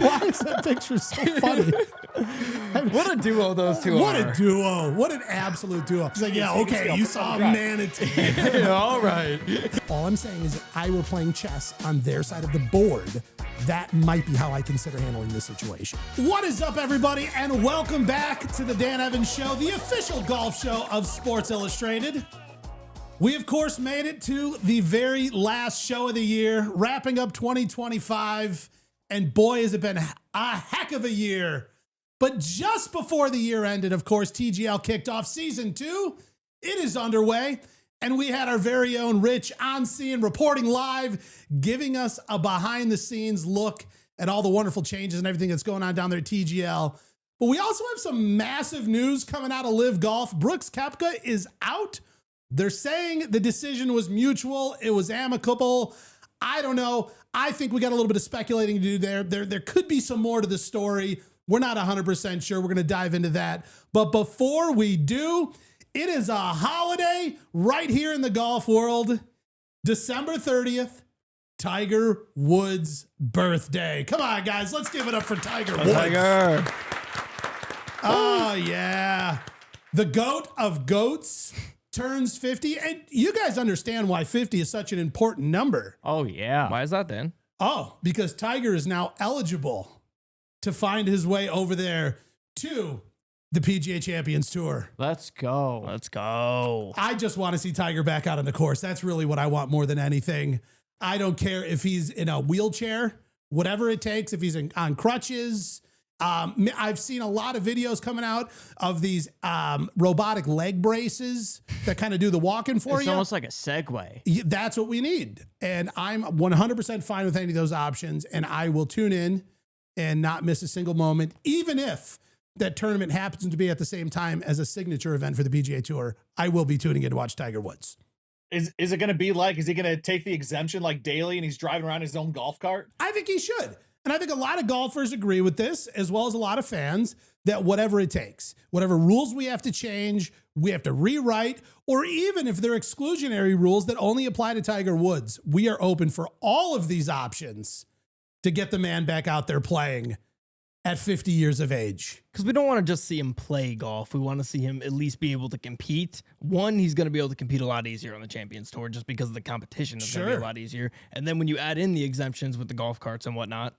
Why is that picture so funny? What a duo those two What are. a duo. What an absolute duo. He's like, yeah, okay, you saw a manatee. All right. All I'm saying is if I were playing chess on their side of the board, that might be how I consider handling this situation. What is up, everybody, and welcome back to the Dan Evans Show, the official golf show of Sports Illustrated. We, of course, made it to the very last show of the year, wrapping up 2025, and boy, has it been a heck of a year. But just before the year ended, of course, TGL kicked off season 2. It is underway, and we had our very own Rich on scene, reporting live, giving us a behind-the-scenes look at all the wonderful changes and everything that's going on down there at TGL. But we also have some massive news coming out of LIV Golf. Brooks Koepka is out. They're saying the decision was mutual. It was amicable. I don't know. I think we got a little bit of speculating to do there. There could be some more to the story. We're not 100% sure. We're going to dive into that. But before we do, it is a holiday right here in the golf world. December 30th, Tiger Woods' birthday. Come on, guys. Let's give it up for Tiger Woods. Tiger. Oh, yeah. The GOAT of GOATs turns 50. And you guys understand why 50 is such an important number. Oh, yeah. Why is that, Dan? Oh, because Tiger is now eligible to find his way over there to the PGA Champions Tour. Let's go. Let's go. I just want to see Tiger back out on the course. That's really what I want more than anything. I don't care if he's in a wheelchair, whatever it takes, if he's on crutches. I've seen a lot of videos coming out of these robotic leg braces that kind of do the walking for you. It's almost like a Segway. That's what we need. And I'm 100% fine with any of those options. And I will tune in and not miss a single moment, even if that tournament happens to be at the same time as a signature event for the PGA Tour. I will be tuning in to watch Tiger Woods. Is it going to be like, is he going to take the exemption like daily and he's driving around his own golf cart? I think he should. And I think a lot of golfers agree with this, as well as a lot of fans, that whatever it takes, whatever rules we have to change, we have to rewrite, or even if they're exclusionary rules that only apply to Tiger Woods, we are open for all of these options to get the man back out there playing at 50 years of age. Because we don't want to just see him play golf. We want to see him at least be able to compete. One, he's going to be able to compete a lot easier on the Champions Tour just because the competition is going to be a lot easier. And then when you add in the exemptions with the golf carts and whatnot,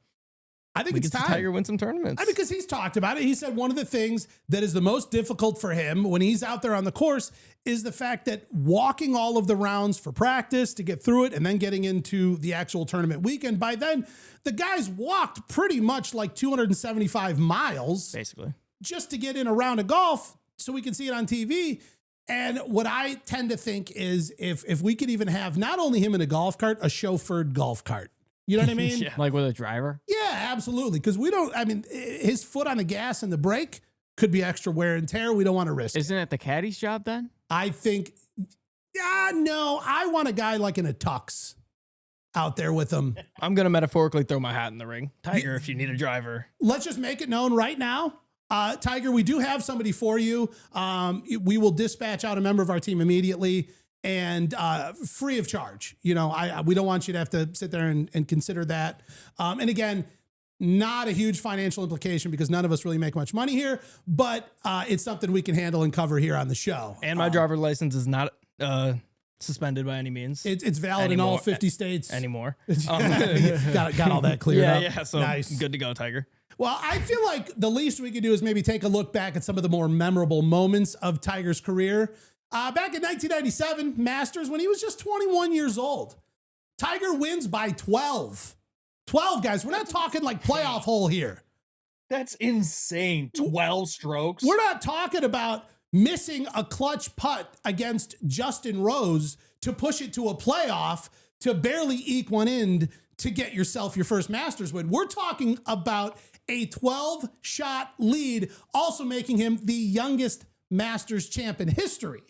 I think it's time. Tiger win some tournaments. Because he's talked about it. He said one of the things that is the most difficult for him when he's out there on the course is the fact that walking all of the rounds for practice to get through it and then getting into the actual tournament weekend. By then, the guys walked pretty much like 275 miles. Basically. Just to get in a round of golf so we can see it on TV. And what I tend to think is if we could even have not only him in a golf cart, a chauffeured golf cart. You know what I mean? Yeah. Like with a driver? Yeah, absolutely. Because his foot on the gas and the brake could be extra wear and tear. We don't want to risk Isn't it the caddy's job then? I think, no, I want a guy like in a tux out there with him. I'm going to metaphorically throw my hat in the ring. Tiger, if you need a driver. Let's just make it known right now. Tiger, we do have somebody for you. We will dispatch out a member of our team immediately. And free of charge. We don't want you to have to sit there and consider that. And again, not a huge financial implication because none of us really make much money here, but it's something we can handle and cover here on the show. And my driver's license is not suspended by any means. It's valid in all 50 states. Anymore. Got all that cleared up. Yeah, so nice. Good to go, Tiger. Well, I feel like the least we could do is maybe take a look back at some of the more memorable moments of Tiger's career. Back in 1997, Masters, when he was just 21 years old, Tiger wins by 12. 12, guys. We're not talking like playoff hole here. That's insane. 12 strokes. We're not talking about missing a clutch putt against Justin Rose to push it to a playoff to barely eke one in to get yourself your first Masters win. We're talking about a 12-shot lead, also making him the youngest Masters champ in history.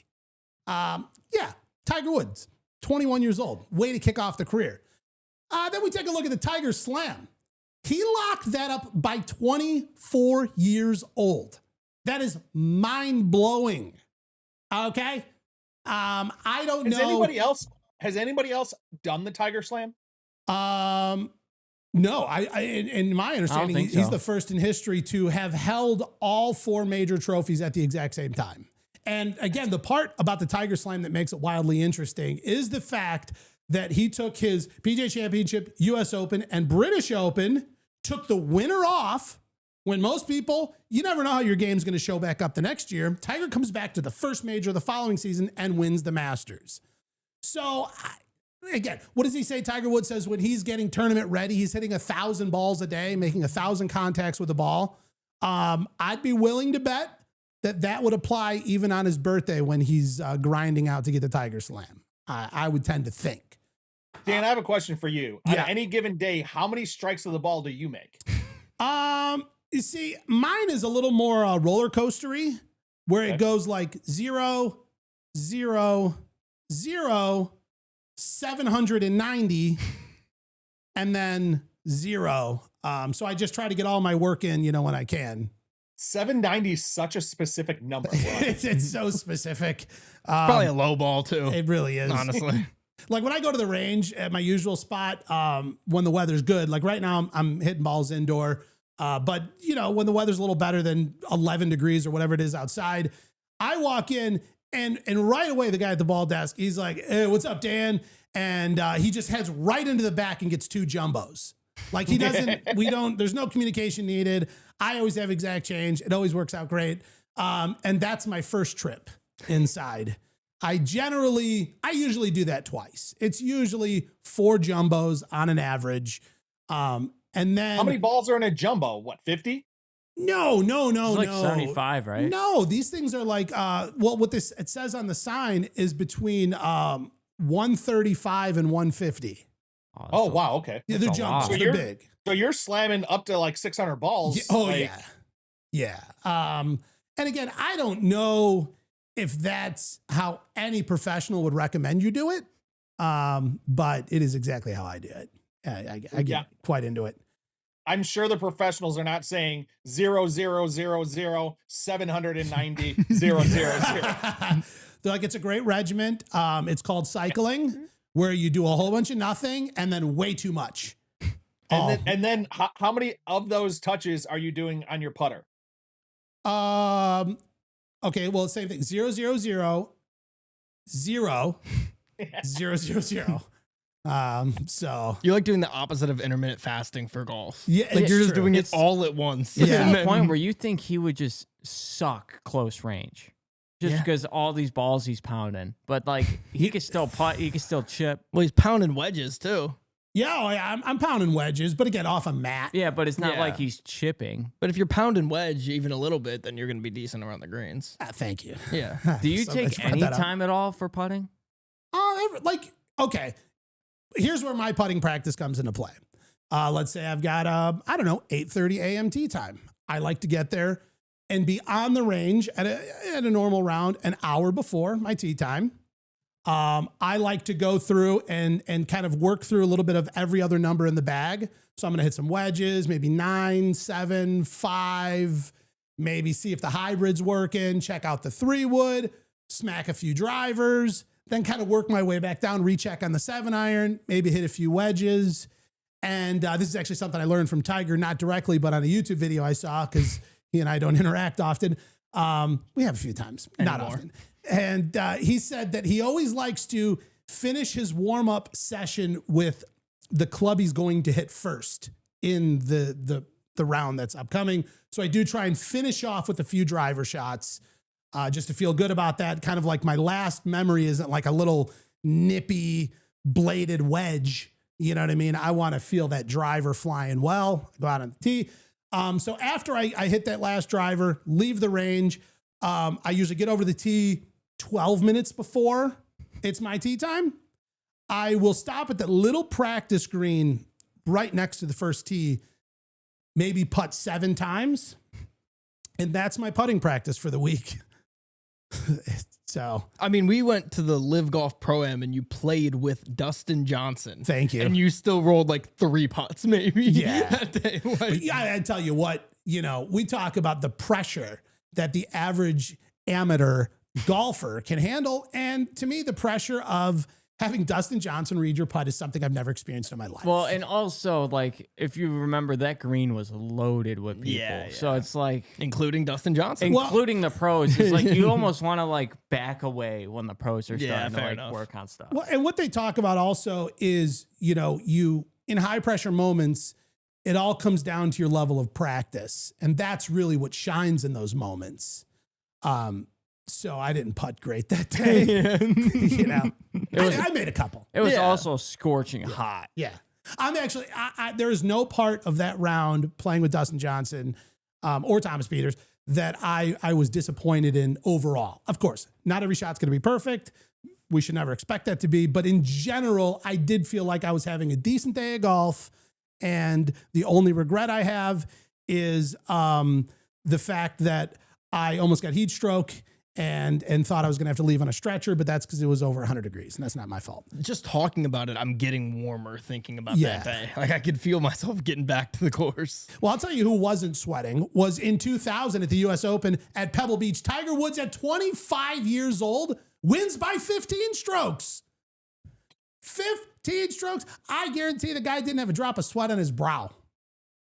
Tiger Woods, 21 years old, way to kick off the career. Then we take a look at the Tiger Slam. He locked that up by 24 years old. That is mind-blowing. Okay? I don't know. Has anybody else done the Tiger Slam? No, in my understanding, think he's so. the first in history to have held all 4 major trophies at the exact same time. And again, the part about the Tiger Slam that makes it wildly interesting is the fact that he took his PGA Championship, US Open, and British Open, took the winner off. When most people, you never know how your game's going to show back up the next year. Tiger comes back to the first major the following season and wins the Masters. So, again, what does he say? Tiger Woods says when he's getting tournament ready, he's hitting 1,000 balls a day, making 1,000 contacts with the ball. I'd be willing to bet that would apply even on his birthday when he's grinding out to get the Tiger Slam. I would tend to think. Dan, I have a question for you. Yeah. On any given day, how many strikes of the ball do you make? You see, mine is a little more roller coastery, where it goes like 0, 0, 0, 790, and then 0. So I just try to get all my work in, when I can. 790 is such a specific number. It's so specific. Probably a low ball too. It really is. Honestly. Like when I go to the range at my usual spot, when the weather's good, like right now I'm hitting balls indoor. But when the weather's a little better than 11 degrees or whatever it is outside, I walk in and right away, the guy at the ball desk, he's like, "Hey, what's up, Dan?" And he just heads right into the back and gets 2 jumbos. Like he doesn't, there's no communication needed. I always have exact change. It always works out great. And that's my first trip inside. I usually do that twice. It's usually 4 jumbos on an average. And then How many balls are in a jumbo? What, 50? No. It's like 75, right? No, these things are like, what it says on the sign is between 135 and 150. Oh, wow. Okay. Yeah, they're That's a lot. jumbos. So They're big. So you're slamming up to like 600 balls. Yeah. And again, I don't know if that's how any professional would recommend you do it. But it is exactly how I do it. I get quite into it. I'm sure the professionals are not saying 0, 0, 0, 0, 790, 0, 0, 0. They're like, it's a great regiment. It's called cycling, where you do a whole bunch of nothing and then way too much. And then how many of those touches are you doing on your putter? Okay, well, same thing. 0, 0, 0, 0, 0, 0, 0. So You're like doing the opposite of intermittent fasting for golf. Yeah, like it's you're just true. doing it all at once. It's Yeah. to the point where you think he would just suck close range. Just because all these balls he's pounding. But like he could still putt, he could still chip. Well, he's pounding wedges too. Yeah, I'm pounding wedges, but again, off a mat. Yeah, but it's not Yeah. like he's chipping. But if you're pounding wedge even a little bit, then you're going to be decent around the greens. Thank you. Yeah. Do you So let's take wrap any that up. time at all for putting? Okay, here's where my putting practice comes into play. Let's say I've got, 8:30 a.m. tee time. I like to get there and be on the range at a normal round an hour before my tee time. I like to go through and kind of work through a little bit of every other number in the bag. So I'm going to hit some wedges, maybe 9, 7, 5, maybe see if the hybrid's working, check out the 3-wood, smack a few drivers, then kind of work my way back down, recheck on the 7-iron, maybe hit a few wedges. And this is actually something I learned from Tiger, not directly, but on a YouTube video I saw, because he and I don't interact often. We have a few times, not often. And he said that he always likes to finish his warm-up session with the club he's going to hit first in the round that's upcoming. So I do try and finish off with a few driver shots just to feel good about that. Kind of like my last memory isn't like a little nippy bladed wedge. You know what I mean? I want to feel that driver flying well, go out on the tee. So after I hit that last driver, leave the range, I usually get over the tee 12 minutes before it's my tee time. I will stop at that little practice green right next to the first tee, maybe putt 7 times. And that's my putting practice for the week. So, I mean, we went to the LIV Golf Pro-Am and you played with Dustin Johnson. Thank you. And you still rolled like 3 putts, maybe. Yeah. That day. But yeah, I tell you what, we talk about the pressure that the average amateur golfer can handle. And to me, the pressure of having Dustin Johnson read your putt is something I've never experienced in my life. Well, and also, like, if you remember, that green was loaded with people. Yeah. So it's like, including Dustin Johnson. including the pros, it's like you almost want to like back away when the pros are Yeah, starting to fair like enough. work on stuff. Well, and what they talk about also is, you in high pressure moments, it all comes down to your level of practice. And that's really what shines in those moments. So I didn't putt great that day. I made a couple. It was also scorching hot. Yeah. I'm actually, there is no part of that round playing with Dustin Johnson or Thomas Peters that I was disappointed in overall. Of course, not every shot's going to be perfect. We should never expect that to be. But in general, I did feel like I was having a decent day of golf. And the only regret I have is the fact that I almost got heat stroke and thought I was going to have to leave on a stretcher, but that's because it was over 100 degrees, and that's not my fault. Just talking about it, I'm getting warmer thinking about that day. Like, I could feel myself getting back to the course. Well, I'll tell you who wasn't sweating was in 2000 at the U.S. Open at Pebble Beach. Tiger Woods at 25 years old wins by 15 strokes. 15 strokes. I guarantee the guy didn't have a drop of sweat on his brow.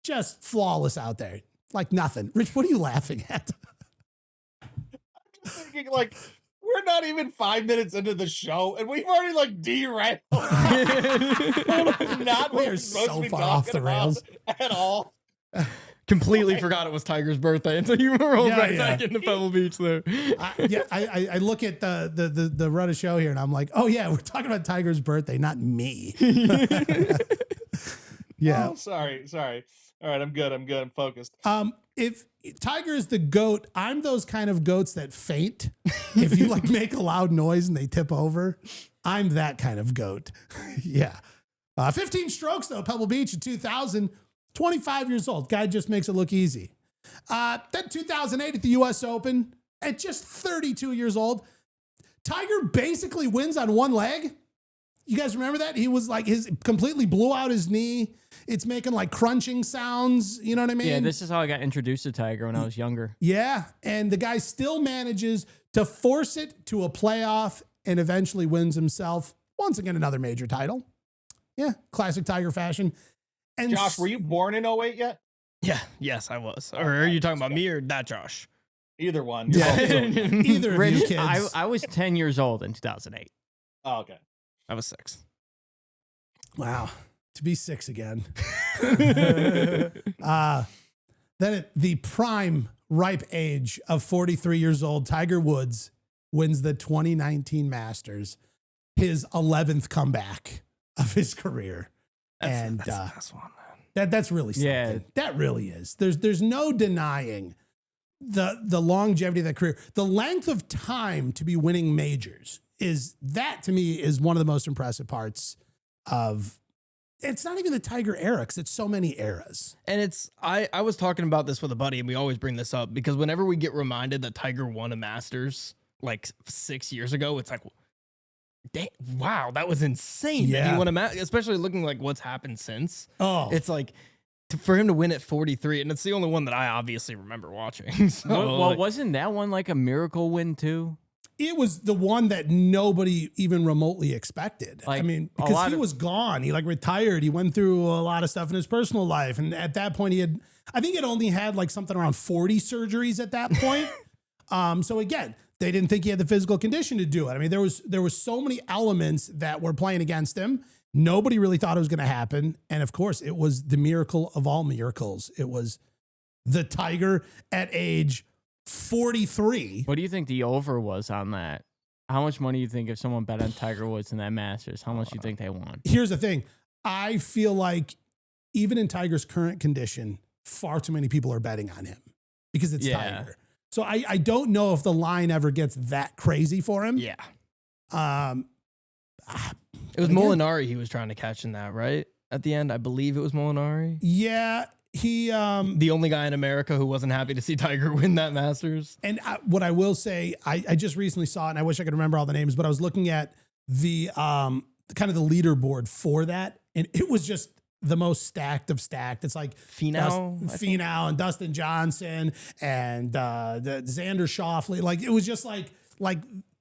Just flawless out there. Like nothing. Rich, what are you laughing at? Thinking like we're not even 5 minutes into the show and we've already like derailed. Not We are so far off the rails at all. Completely forgot it was Tiger's birthday until you rolled back into Pebble Beach there. I look at the run of show here and I'm like, oh yeah, we're talking about Tiger's birthday, not me. Yeah. Oh, sorry. All right, I'm good. I'm focused. If Tiger is the goat, I'm those kind of goats that faint. If you like make a loud noise and they tip over, I'm that kind of goat. Yeah. 15 strokes though, Pebble Beach in 2000, 25 years old. Guy just makes it look easy. Then 2008 at the US Open at just 32 years old, Tiger basically wins on one leg. You guys remember that? He was like, completely blew out his knee. It's making like crunching sounds. You know what I mean? Yeah, this is how I got introduced to Tiger when I was younger. Yeah. And the guy still manages to force it to a playoff and eventually wins himself once again another major title. Yeah. Classic Tiger fashion. And Josh, were you born in 08 yet? Yeah. Yes, I was. Or are you talking about me or that Josh? Either one. Yeah. Either of you kids. I was 10 years old in 2008. Oh, okay. I was 6. Wow. To be 6 again. Then at the prime ripe age of 43 years old, Tiger Woods wins the 2019 Masters, his 11th comeback of his career. That's the best one, man. That's really something. Yeah. That really is. There's no denying the longevity of that career. The length of time to be winning majors to me is one of the most impressive parts of. It's not even the Tiger era, because it's so many eras. And I was talking about this with a buddy, and we always bring this up because whenever we get reminded that Tiger won a Masters like 6 years ago, it's like, wow, that was insane. Yeah. That he won a Masters, especially looking like what's happened since. Oh, It's like for him to win at 43, and it's the only one that I obviously remember watching. So, Well, wasn't that one like a miracle win too? it was the one that nobody even remotely expected. Like, I mean, because he was gone. He like retired. He went through a lot of stuff in his personal life. And at that point I think he had only had like something around 40 surgeries at that point. So again, they didn't think he had the physical condition to do it. I mean, there was so many elements that were playing against him. Nobody really thought it was going to happen. And of course, it was the miracle of all miracles. It was the Tiger at age 43. What do you think the over was on that? How much money do you think if someone bet on Tiger Woods in that Masters, how much do you think they won? Here's the thing. I feel like even in Tiger's current condition, far too many people are betting on him because it's Tiger. So I don't know if the line ever gets that crazy for him. Yeah. It was Molinari he was trying to catch in that, right? At the end, I believe it was Molinari. Yeah. He the only guy in America who wasn't happy to see Tiger win that Masters. And what I will say, I just recently saw it, and I wish I could remember all the names, but I was looking at the kind of the leaderboard for that, and it was just the most stacked of stacked. It's like Finau and Dustin Johnson and the Xander Schauffele. Like it was just like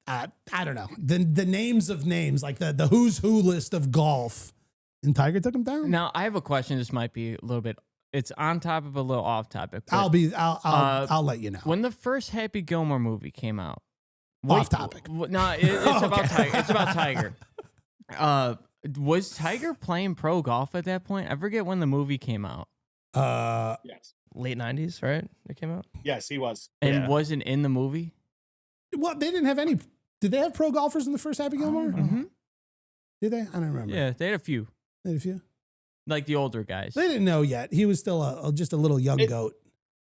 I don't know. The names of names, like the who's who list of golf. And Tiger took him down. Now I have a question. This might be a little bit. It's on topic, a little off topic. I'll let you know. When the first Happy Gilmore movie came out, off topic. No, it's about Tiger. It's about Tiger. Was Tiger playing pro golf at that point? I forget when the movie came out. Yes. Late 90s, right? It came out. Yes, he was. And wasn't in the movie. Well, they didn't have any. Did they have pro golfers in the first Happy Gilmore? Mm-hmm. Did they? I don't remember. Yeah, they had a few. They had a few. Like the older guys. They didn't know yet. He was still just a little young goat.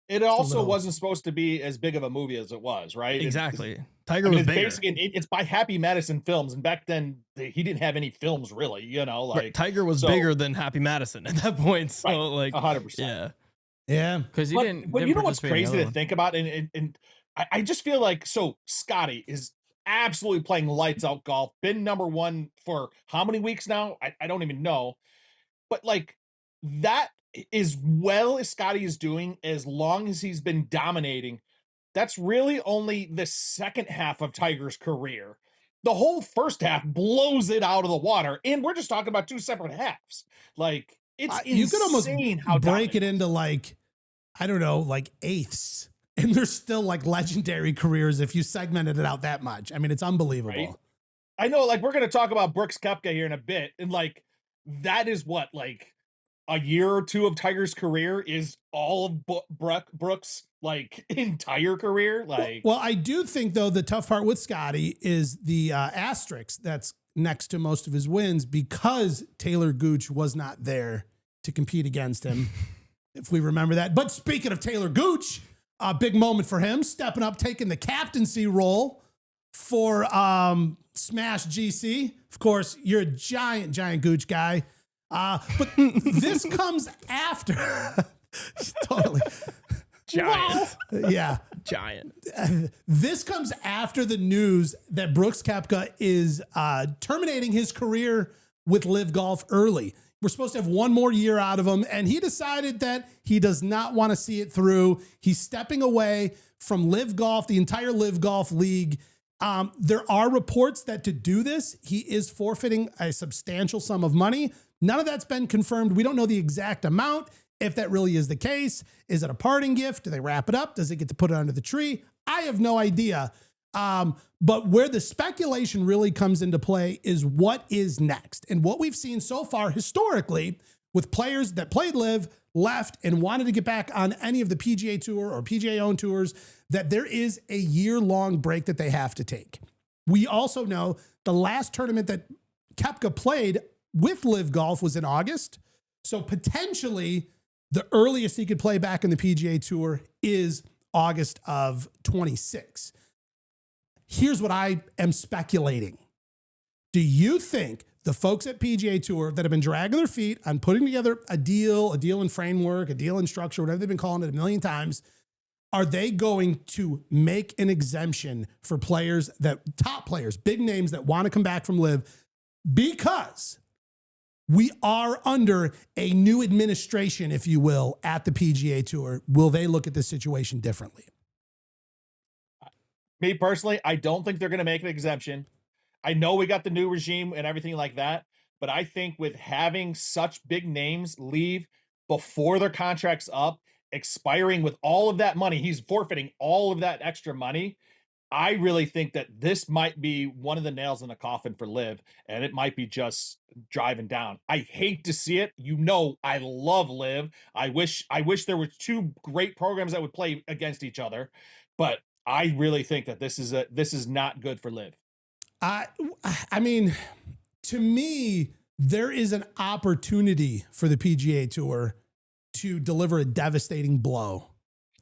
It also wasn't supposed to be as big of a movie as it was, right? Exactly. Tiger was bigger. Basically, it's by Happy Madison Films, and back then he didn't have any films really. Like Tiger was bigger than Happy Madison at that point. So right, 100%. Yeah. Because he didn't. But you know what's participate in the crazy other to one. think about, and I just feel like Scotty is absolutely playing lights out golf. Been number one for how many weeks now? I don't even know. But like that as well as Scotty is doing, as long as he's been dominating, that's really only the second half of Tiger's career. The whole first half blows it out of the water, and we're just talking about two separate halves. Like it's insane. You could almost how break it into like, I don't know, like eighths, and there's still like legendary careers if you segmented it out that much. I mean, it's unbelievable. Right? I know, like we're gonna talk about Brooks Koepka here in a bit, and like that is what like a year or two of Tiger's career is all of Brooks' like entire career. Like, well, I do think though the tough part with Scotty is the asterisk that's next to most of his wins because Taylor Gooch was not there to compete against him. If we remember that. But speaking of Taylor Gooch, a big moment for him, stepping up, taking the captaincy role for Smash GC. Of course, you're a giant Gooch guy. But this comes after. Totally. Giant. Wow. Yeah. Giant. This comes after the news that Brooks Koepka is terminating his career with LIV Golf early. We're supposed to have one more year out of him, and he decided that he does not want to see it through. He's stepping away from LIV Golf, the entire LIV Golf league. There are reports that to do this, he is forfeiting a substantial sum of money. None of that's been confirmed. We don't know the exact amount. If that really is the case, is it a parting gift? Do they wrap it up? Does it get to put it under the tree? I have no idea. But where the speculation really comes into play is what is next. And what we've seen so far historically with players that played LIV, left, and wanted to get back on any of the PGA Tour or PGA-owned tours, that there is a year-long break that they have to take. We also know the last tournament that Koepka played with LIV Golf was in August. So potentially the earliest he could play back in the PGA Tour is August of 26. Here's what I am speculating. Do you think the folks at PGA Tour that have been dragging their feet on putting together a deal in framework, a deal in structure, whatever they've been calling it a million times, are they going to make an exemption for players top players, big names that want to come back from LIV because we are under a new administration, if you will, at the PGA Tour? Will they look at this situation differently? Me personally, I don't think they're going to make an exemption. I know we got the new regime and everything like that, but I think with having such big names leave before their contract's up, expiring with all of that money, he's forfeiting all of that extra money. I really think that this might be one of the nails in the coffin for LIV, and it might be just driving down. I hate to see it. You know, I love LIV. I wish there were two great programs that would play against each other, but I really think that this is not good for LIV. I mean, to me, there is an opportunity for the PGA Tour to deliver a devastating blow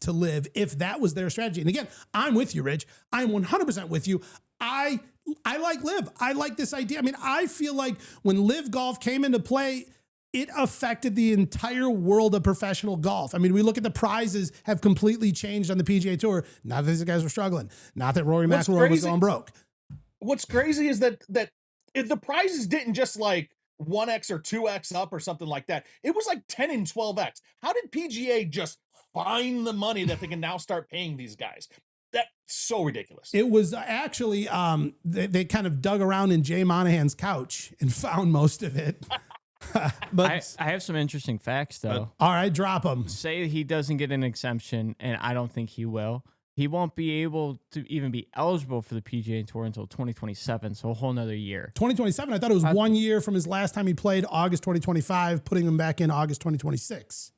to LIV if that was their strategy. And again, I'm with you, Rich. I'm 100% with you. I like LIV. I like this idea. I mean, I feel like when LIV Golf came into play, it affected the entire world of professional golf. I mean, we look at the prizes have completely changed on the PGA Tour. Not that these guys were struggling. Not that Rory McIlroy was going broke. What's crazy is that if the prizes didn't just like 1x or 2x up or something like that. It was like 10 and 12x. How did PGA just find the money that they can now start paying these guys? That's so ridiculous. It was actually, they kind of dug around in Jay Monahan's couch and found most of it. But I have some interesting facts, though. All right, drop them. Say he doesn't get an exemption, and I don't think he will. He won't be able to even be eligible for the PGA Tour until 2027, so a whole nother year. 2027, I thought it was 1 year from his last time he played, August 2025, putting him back in August 2026.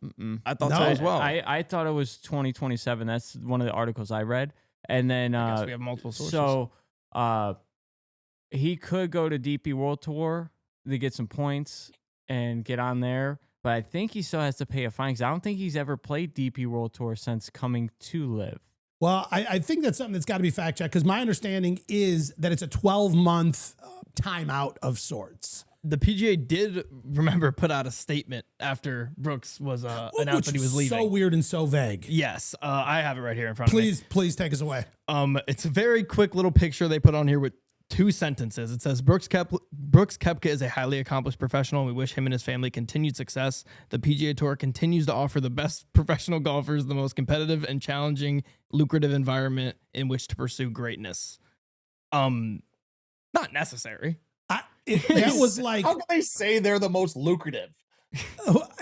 I thought so as well. I thought it was 2027. That's one of the articles I read. And then I guess we have multiple sources. So he could go to DP World Tour to get some points and get on there. But I think he still has to pay a fine because I don't think he's ever played DP World Tour since coming to LIV. Well, I think that's something that's got to be fact checked because my understanding is that it's a 12-month timeout of sorts. The PGA did, remember, put out a statement after Brooks was announced that he was leaving. So weird and so vague. Yes, I have it right here in front of me. Please take us away. It's a very quick little picture they put on here with 2 sentences. It says, Brooks Koepka is a highly accomplished professional, and we wish him and his family continued success. The PGA Tour continues to offer the best professional golfers the most competitive and challenging, lucrative environment in which to pursue greatness. Not necessary. That was like, how can they say they're the most lucrative?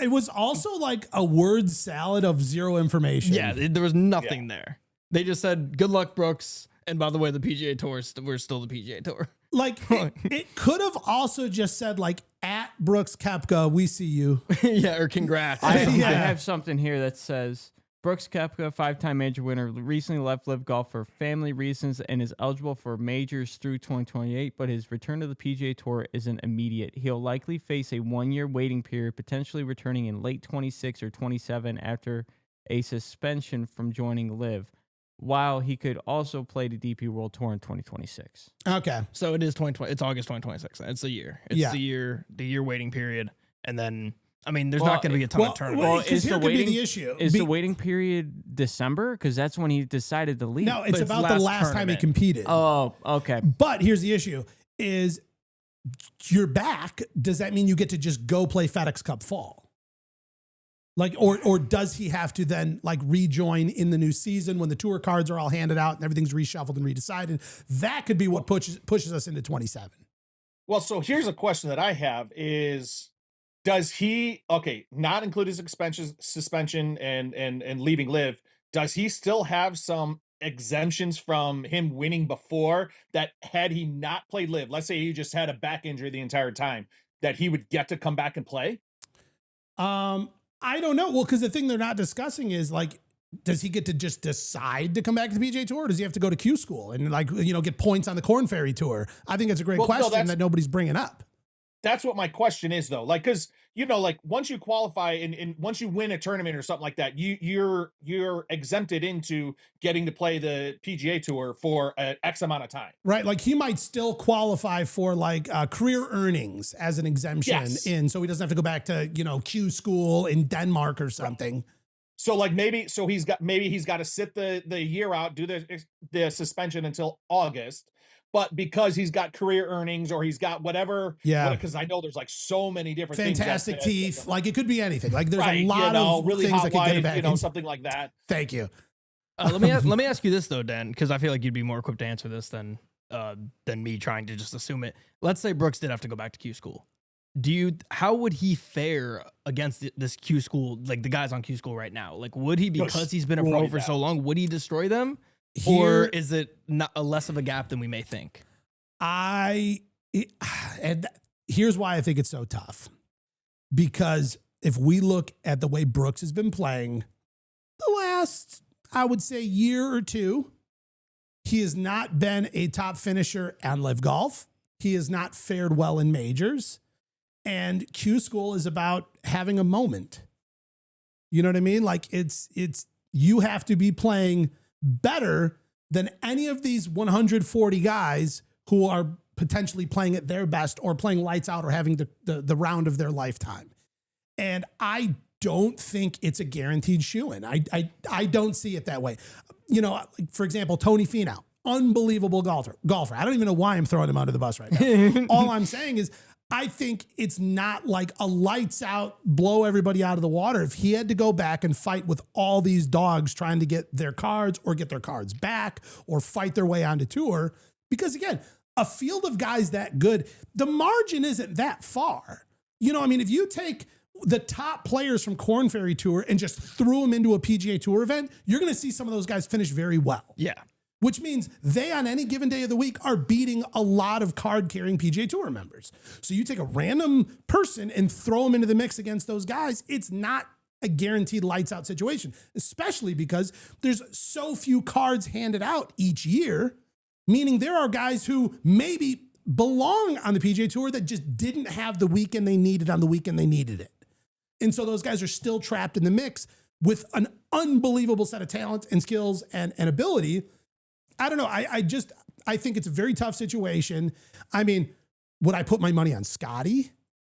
It was also like a word salad of zero information. Yeah, there was nothing there. They just said, good luck, Brooks. And by the way, the PGA Tour, we're still the PGA Tour. Like, it could have also just said, like, at Brooks Koepka, we see you. Yeah, or congrats. I have something here that says, Brooks Koepka, 5-time major winner, recently left LIV Golf for family reasons and is eligible for majors through 2028, but his return to the PGA Tour isn't immediate. He'll likely face a 1-year waiting period, potentially returning in late 26 or 27 after a suspension from joining LIV, while he could also play the DP World Tour in 2026. Okay. So it is 2020. It's August 2026. It's a year. It's the year waiting period. And then, I mean, there's not going to be a ton of tournaments. Because here could be the issue. Is the waiting period December? Because that's when he decided to leave. No, it's about the last time he competed. Oh, okay. But here's the issue is you're back. Does that mean you get to just go play FedEx Cup Fall? Like, or does he have to then like rejoin in the new season when the tour cards are all handed out and everything's reshuffled and redecided? That could be what pushes us into 27. Well, so here's a question that I have is, does he, not include his suspension and leaving LIV, does he still have some exemptions from him winning before that had he not played LIV? Let's say he just had a back injury the entire time, that he would get to come back and play? I don't know. Well, because the thing they're not discussing is like, does he get to just decide to come back to the PGA Tour? Or does he have to go to Q School and like, get points on the Corn Ferry Tour? I think it's a great question that nobody's bringing up. That's what my question is, though. Like, because like once you qualify and once you win a tournament or something like that, you're exempted into getting to play the PGA Tour for an X amount of time. Right. Like he might still qualify for like career earnings as an exemption so he doesn't have to go back to, Q School in Denmark or something. Right. So like maybe he's got to sit the year out, do the suspension until August. But because he's got career earnings or he's got whatever, because I know there's like so many different fantastic teeth, like it could be anything. Like there's a lot of really things that could get it back. Something like that. Thank you. Let me ask you this though, Dan, because I feel like you'd be more equipped to answer this than me trying to just assume it. Let's say Brooks did have to go back to Q School. How would he fare against this Q School, like the guys on Q School right now? Like, would he, because he's been a pro for so long, would he destroy them? Or is it not a less of a gap than we may think? And here's why I think it's so tough. Because if we look at the way Brooks has been playing the last, I would say, year or two, he has not been a top finisher on LIV Golf. He has not fared well in majors. And Q School is about having a moment. You know what I mean? Like it's you have to be playing better than any of these 140 guys who are potentially playing at their best or playing lights out or having the round of their lifetime. And I don't think it's a guaranteed shoe-in. I don't see it that way. Like for example, Tony Finau, unbelievable golfer. I don't even know why I'm throwing him under the bus right now. All I'm saying is I think it's not like a lights out, blow everybody out of the water. If he had to go back and fight with all these dogs trying to get their cards or get their cards back or fight their way onto tour, because again, a field of guys that good, the margin isn't that far. You know, I mean, if you take the top players from Korn Ferry Tour and just threw them into a PGA Tour event, you're going to see some of those guys finish very well. Yeah. Which means they, on any given day of the week, are beating a lot of card-carrying PGA Tour members. So you take a random person and throw them into the mix against those guys, it's not a guaranteed lights-out situation, especially because there's so few cards handed out each year, meaning there are guys who maybe belong on the PGA Tour that just didn't have the weekend they needed on the weekend they needed it. And so those guys are still trapped in the mix with an unbelievable set of talent and skills and ability. I don't know. I think it's a very tough situation. I mean, would I put my money on Scotty?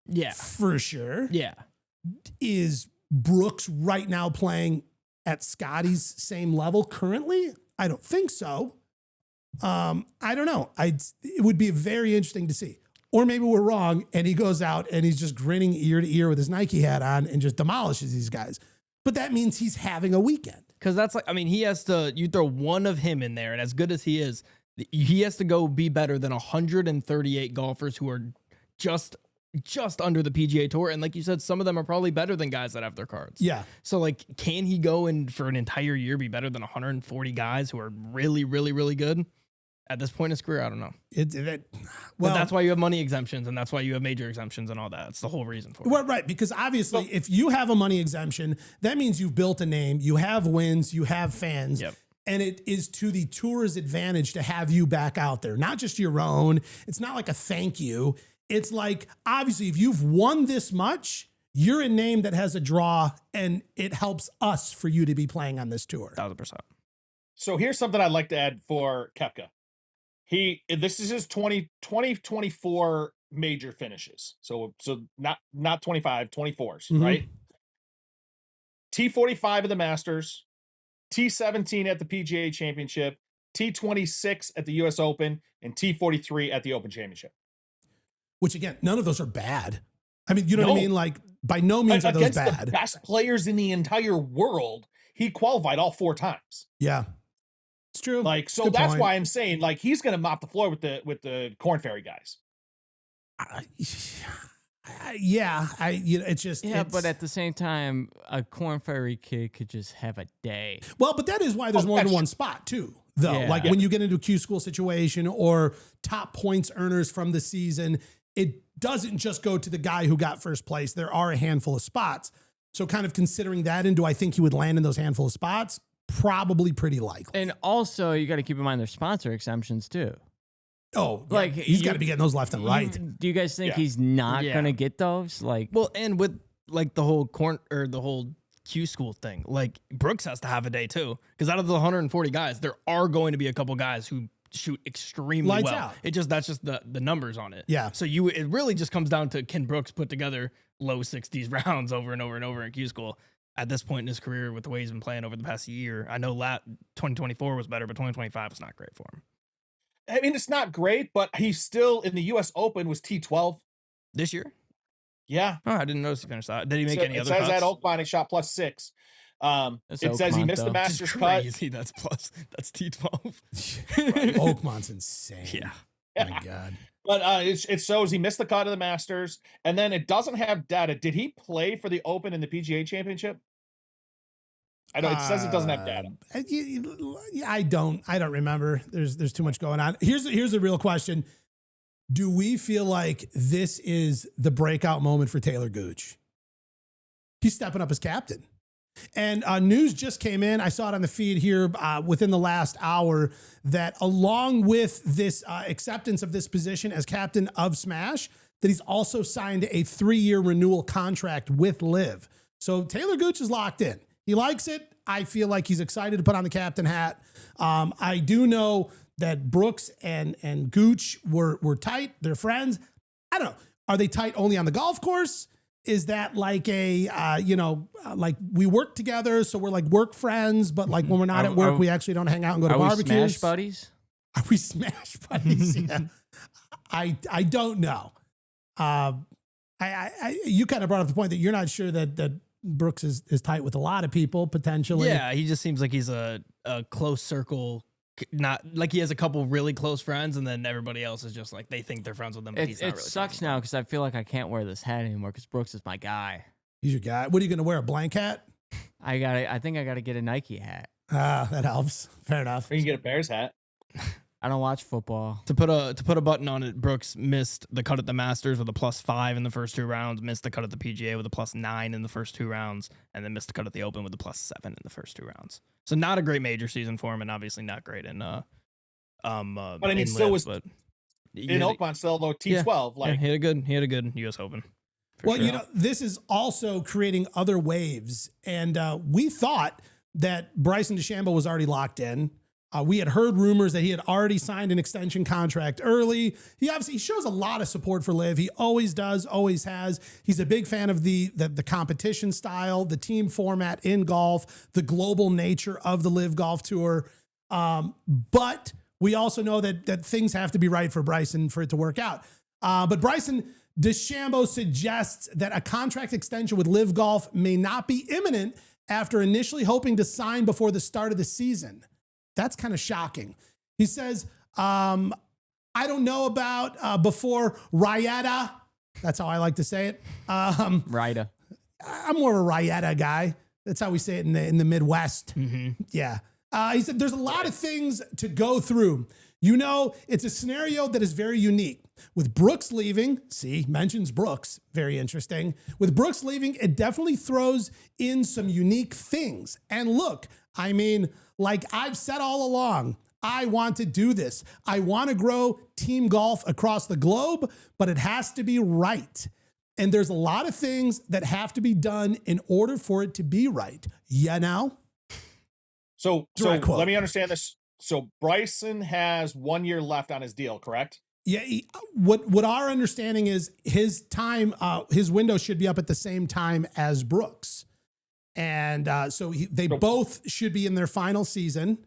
Yeah. For sure. Yeah. Is Brooks right now playing at Scotty's same level currently? I don't think so. I don't know. It would be very interesting to see. Or maybe we're wrong and he goes out and he's just grinning ear to ear with his Nike hat on and just demolishes these guys. But that means he's having a weekend. Because that's like, I mean, he has to, you throw one of him in there, and as good as he is, he has to go be better than 138 golfers who are just under the PGA Tour. And like you said, some of them are probably better than guys that have their cards. Yeah. So like, can he go and for an entire year be better than 140 guys who are really, really, really good? At this point in his career, I don't know. Well, that's why you have money exemptions, and that's why you have major exemptions and all that. It's the whole reason for it. Well, right, because obviously if you have a money exemption, that means you've built a name, you have wins, you have fans, and it is to the tour's advantage to have you back out there, not just your own. It's not like a thank you. It's like, obviously, if you've won this much, you're a name that has a draw, and it helps us for you to be playing on this tour. 1,000%. So here's something I'd like to add for Koepka. This is his 2024 major finishes. So not 25, 24s, right? T45 of the Masters, T17 at the PGA Championship, T26 at the US Open, and T43 at the Open Championship. Which again, none of those are bad. I mean, you know what I mean? Like, by no means are those bad. The best players in the entire world, he qualified all 4 times. Yeah. It's true. Like, so that's why I'm saying, like, he's going to mop the floor with the Korn Ferry guys. It's just but at the same time, a Korn Ferry kid could just have a day. Well, but that is why there's more than one spot too, though. When you get into a Q school situation or top points earners from the season, it doesn't just go to the guy who got first place. There are a handful of spots. So kind of considering that, and do I think he would land in those handful of spots? Probably pretty likely. And also, you got to keep in mind their sponsor exemptions too. Oh, like he's got to be getting those left and right. Do you guys think he's not going to get those? Like, well, and with like the whole the whole Q school thing, like Brooks has to have a day too, because out of the 140 guys, there are going to be a couple guys who shoot extremely Lights well. out. That's just the numbers on it. Yeah. So it really just comes down to, can Brooks put together low 60s rounds over and over and over in Q school? At this point in his career, with the way he's been playing over the past year, I know 2024 was better, but 2025 was not great for him. I mean, it's not great, but he's still in the U.S. Open was T12 this year. Yeah. Oh, I didn't notice he finished that. Did he make any other? It says cuts? at Oakmont he shot +6. It says he missed the Masters cut. Crazy. That's T12. Oakmont's insane. Yeah. My God. But it shows he missed the cut of the Masters, and then it doesn't have data. Did he play for the Open and the PGA Championship? I know it says it doesn't have data. I don't remember. There's too much going on. Here's a real question. Do we feel like this is the breakout moment for Taylor Gooch? He's stepping up as captain. And news just came in. I saw it on the feed here within the last hour that along with this acceptance of this position as captain of Smash, that he's also signed a 3-year renewal contract with LIV. So Taylor Gooch is locked in. He likes it. I feel like he's excited to put on the captain hat. I do know that Brooks and Gooch were tight. They're friends. I don't know. Are they tight only on the golf course? Is that like like we work together, so we're like work friends, but like when we're not at work, we actually don't hang out and go to barbecues? Are we Smash buddies? Are we Smash buddies? Yeah. I don't know. You kind of brought up the point that you're not sure that Brooks is tight with a lot of people potentially. Yeah, he just seems like he's a close circle. Not like he has a couple really close friends, and then everybody else is just like they think they're friends with him. But he's not It really sucks now because I feel like I can't wear this hat anymore because Brooks is my guy. He's your guy. What are you going to wear? A blank hat? I think I gotta get a Nike hat. That helps. Fair enough. Or you can get a Bears hat. I don't watch football. To put a button on it, Brooks missed the cut at the Masters with a +5 in the first 2 rounds, missed the cut at the PGA with a +9 in the first 2 rounds, and then missed the cut at the Open with a +7 in the first 2 rounds. So not a great major season for him, and obviously not great in but I mean, still was in Oakmont still though T12. He had a good US Open. Well, you know, this is also creating other waves, and we thought that Bryson DeChambeau was already locked in. We had heard rumors that he had already signed an extension contract early. He obviously shows a lot of support for LIV. He always does, always has. He's a big fan of the competition style, the team format in golf, the global nature of the LIV Golf Tour. But we also know that things have to be right for Bryson for it to work out. But Bryson DeChambeau suggests that a contract extension with LIV Golf may not be imminent after initially hoping to sign before the start of the season. That's kind of shocking. He says, I don't know about before Rayada. That's how I like to say it. Ryda. I'm more of a Rayada guy. That's how we say it in the Midwest. Mm-hmm. Yeah. He said there's a lot of things to go through. You know, it's a scenario that is very unique. With Brooks leaving, mentions Brooks, very interesting. With Brooks leaving, it definitely throws in some unique things. And look, I mean, like I've said all along, I want to do this. I want to grow team golf across the globe, but it has to be right. And there's a lot of things that have to be done in order for it to be right. Yeah, now? So let me understand this. So Bryson has 1 year left on his deal, correct? Yeah. What our understanding is his time, his window should be up at the same time as Brooks. And so they both should be in their final season.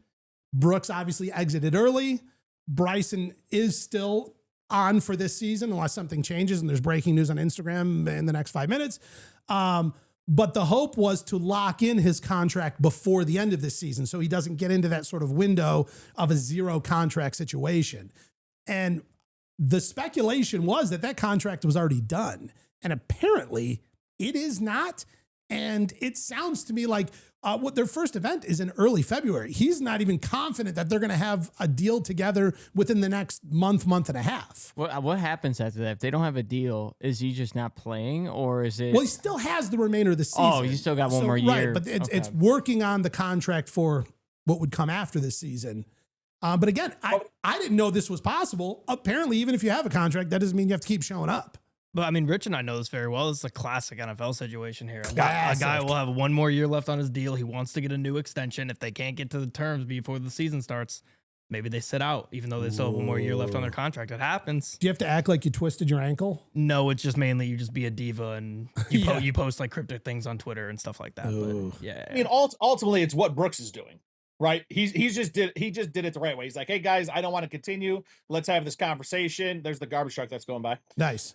Brooks obviously exited early. Bryson is still on for this season unless something changes and there's breaking news on Instagram in the next 5 minutes. But the hope was to lock in his contract before the end of this season so he doesn't get into that sort of window of a zero contract situation. And the speculation was that contract was already done. And apparently it is not. And it sounds to me like what their first event is in early February. He's not even confident that they're going to have a deal together within the next month and a half. What happens after that? If they don't have a deal, is he just not playing or is it? Well, he still has the remainder of the season. Oh, you still got one more year. Right, but it's working on the contract for what would come after this season. But again, I didn't know this was possible. Apparently, even if you have a contract, that doesn't mean you have to keep showing up. But I mean, Rich and I know this very well. It's a classic NFL situation here. A guy will have 1 more year left on his deal. He wants to get a new extension. If they can't get to the terms before the season starts, maybe they sit out, even though they still have 1 more year left on their contract. It happens. Do you have to act like you twisted your ankle? No, it's just mainly you just be a diva and you post like cryptic things on Twitter and stuff like that. But, yeah. I mean, ultimately, it's what Brooks is doing. Right. He just did it the right way. He's like, hey guys, I don't want to continue. Let's have this conversation. There's the garbage truck that's going by. Nice.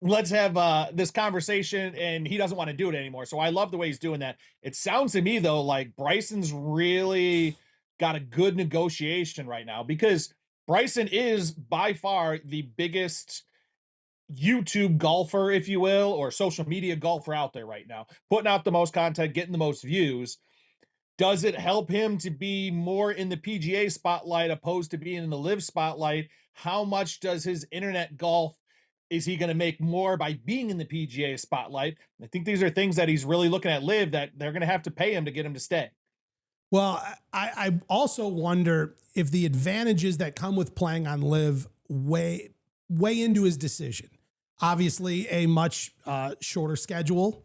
Let's have this conversation, and he doesn't want to do it anymore. So I love the way he's doing that. It sounds to me though like Bryson's really got a good negotiation right now because Bryson is by far the biggest YouTube golfer, if you will, or social media golfer out there right now, putting out the most content, getting the most views. Does it help him to be more in the PGA spotlight opposed to being in the LIV spotlight? How much does his internet golf, is he going to make more by being in the PGA spotlight? I think these are things that he's really looking at LIV that they're going to have to pay him to get him to stay. Well, I also wonder if the advantages that come with playing on LIV weigh into his decision. Obviously, a much shorter schedule.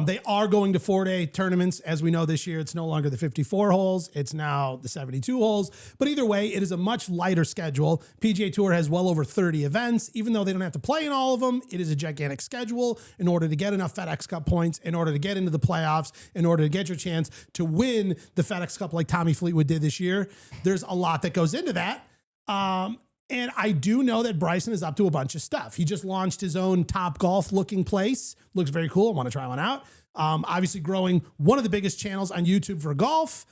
They are going to 4-day tournaments. As we know this year, it's no longer the 54 holes. It's now the 72 holes. But either way, it is a much lighter schedule. PGA Tour has well over 30 events. Even though they don't have to play in all of them, it is a gigantic schedule in order to get enough FedEx Cup points, in order to get into the playoffs, in order to get your chance to win the FedEx Cup like Tommy Fleetwood did this year. There's a lot that goes into that. And I do know that Bryson is up to a bunch of stuff. He just launched his own Top Golf looking place. Looks very cool. I want to try one out. Obviously growing one of the biggest channels on YouTube for golf.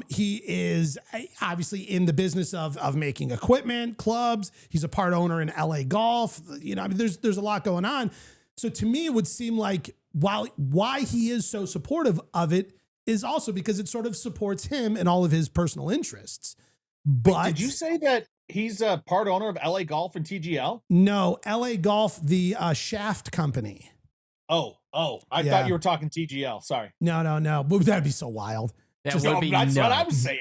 He is obviously in the business of making equipment, clubs. He's a part owner in LA Golf. You know, I mean, there's a lot going on. So to me, it would seem like why he is so supportive of it is also because it sort of supports him and all of his personal interests. But did you say that he's a part owner of LA Golf and TGL? No, LA Golf, the Shaft company. Oh, I thought you were talking TGL. Sorry. No. But that'd be so wild. That would be that's nuts. what I was saying.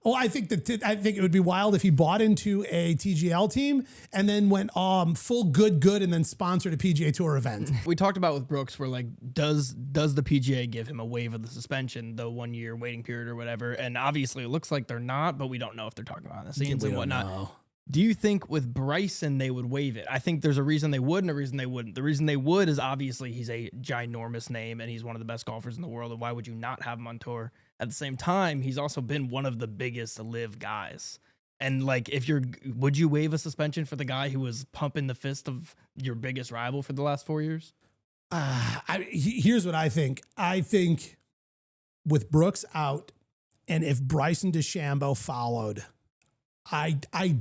I think it would be wild if he bought into a TGL team and then went full good and then sponsored a PGA Tour event. We talked about with Brooks, where like, does the PGA give him a waive of the suspension, the 1 year waiting period or whatever? And obviously, it looks like they're not, but we don't know if they're talking behind the scenes and whatnot. Know. Do you think with Bryson they would waive it? I think there's a reason they would and a reason they wouldn't. The reason they would is obviously he's a ginormous name and he's one of the best golfers in the world. And why would you not have him on tour? At the same time, he's also been one of the biggest LIV guys. And like, would you waive a suspension for the guy who was pumping the fist of your biggest rival for the last 4 years? Here's what I think. I think with Brooks out, and if Bryson DeChambeau followed, I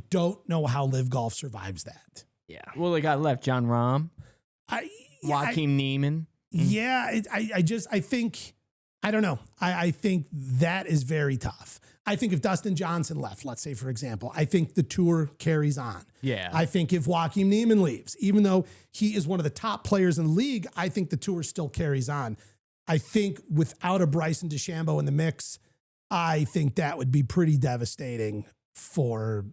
don't know how LIV Golf survives that. Yeah. Well, they got left John Rahm, Joaquin Neiman. Yeah, I think, I don't know. I think that is very tough. I think if Dustin Johnson left, let's say, for example, I think the tour carries on. Yeah. I think if Joaquin Neiman leaves, even though he is one of the top players in the league, I think the tour still carries on. I think without a Bryson DeChambeau in the mix, I think that would be pretty devastating for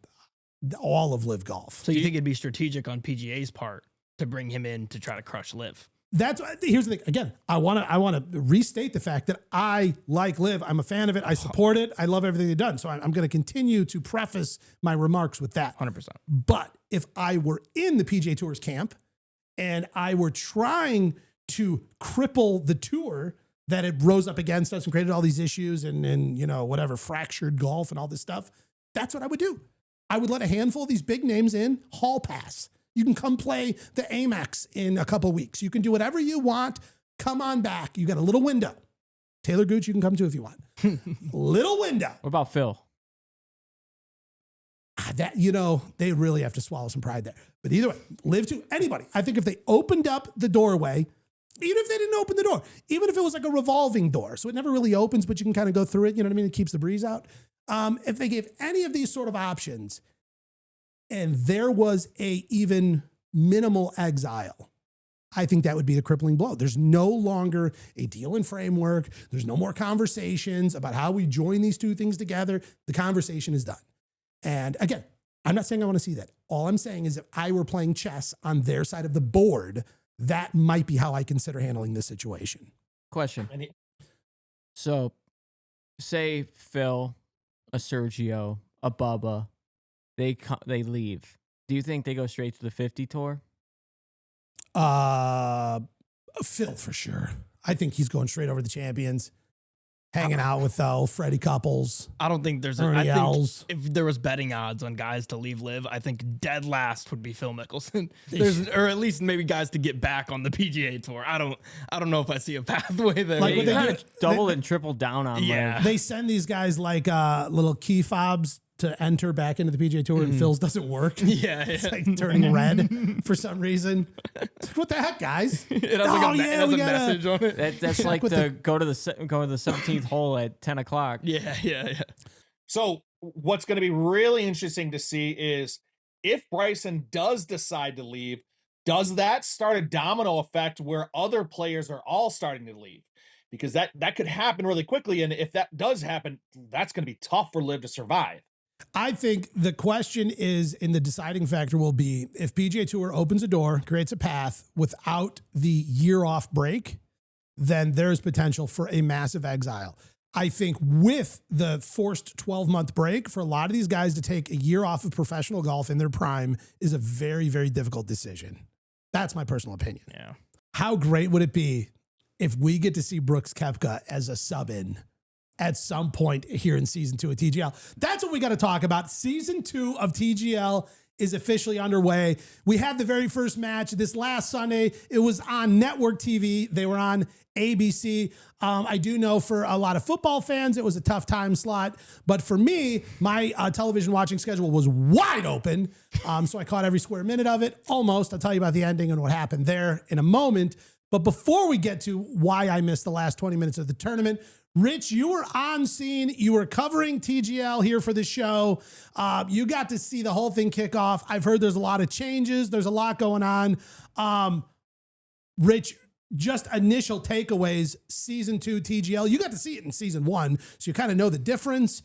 all of LIV Golf. So you think it'd be strategic on PGA's part to bring him in to try to crush LIV? Here's the thing. Again, I want to restate the fact that I like LIV. I'm a fan of it. I support it. I love everything they've done. So I'm going to continue to preface my remarks with that. 100%. But if I were in the PGA Tour's camp and I were trying to cripple the tour that it rose up against us and created all these issues and you know, whatever, fractured golf and all this stuff, that's what I would do. I would let a handful of these big names in, hall pass. You can come play the Amex in a couple of weeks. You can do whatever you want. Come on back. You got a little window. Taylor Gooch, you can come too if you want. Little window. What about Phil? That, you know, they really have to swallow some pride there. But either way, LIV to anybody. I think if they opened up the doorway, even if they didn't open the door, even if it was like a revolving door, so it never really opens, but you can kind of go through it, you know what I mean? It keeps the breeze out. If they gave any of these sort of options and there was a even minimal exile, I think that would be the crippling blow. There's no longer a deal and framework. There's no more conversations about how we join these two things together. The conversation is done. And again, I'm not saying I want to see that. All I'm saying is if I were playing chess on their side of the board, that might be how I consider handling this situation. Question. So say Phil, a Sergio, a Bubba, they leave. Do you think they go straight to the 50 tour? Phil for sure. I think he's going straight over the champions, hanging out with Freddie Couples. I don't think there's Ernie Els. If there was betting odds on guys to leave LIV, I think dead last would be Phil Mickelson. Or at least maybe guys to get back on the PGA Tour. I don't know if I see a pathway there. Like They kind of double and triple down on Yeah. LIV. They send these guys like little key fobs to enter back into the PGA Tour, and Phil's doesn't work. Yeah, It's like turning red for some reason. It's like, what the heck, guys? It has like a message on it. That's like go to the 17th hole at 10 o'clock. Yeah. So what's going to be really interesting to see is if Bryson does decide to leave, does that start a domino effect where other players are all starting to leave? Because that could happen really quickly. And if that does happen, that's going to be tough for LIV to survive. I think the question is, in the deciding factor will be if PGA Tour opens a door, creates a path without the year off break, then there's potential for a massive exile. I think with the forced 12-month break, for a lot of these guys to take a year off of professional golf in their prime is a very, very difficult decision. That's my personal opinion. Yeah. How great would it be if we get to see Brooks Koepka as a sub-in at some point here in season 2 of TGL. That's what we got to talk about. Season 2 of TGL is officially underway. We had the very first match this last Sunday. It was on network TV. They were on ABC. I do know for a lot of football fans, it was a tough time slot. But for me, my television watching schedule was wide open. So I caught every square minute of it, almost. I'll tell you about the ending and what happened there in a moment. But before we get to why I missed the last 20 minutes of the tournament, Rich, you were on scene. You were covering TGL here for the show. You got to see the whole thing kick off. I've heard there's a lot of changes. There's a lot going on. Rich, just initial takeaways, season 2 TGL. You got to see it in season 1, so you kind of know the difference.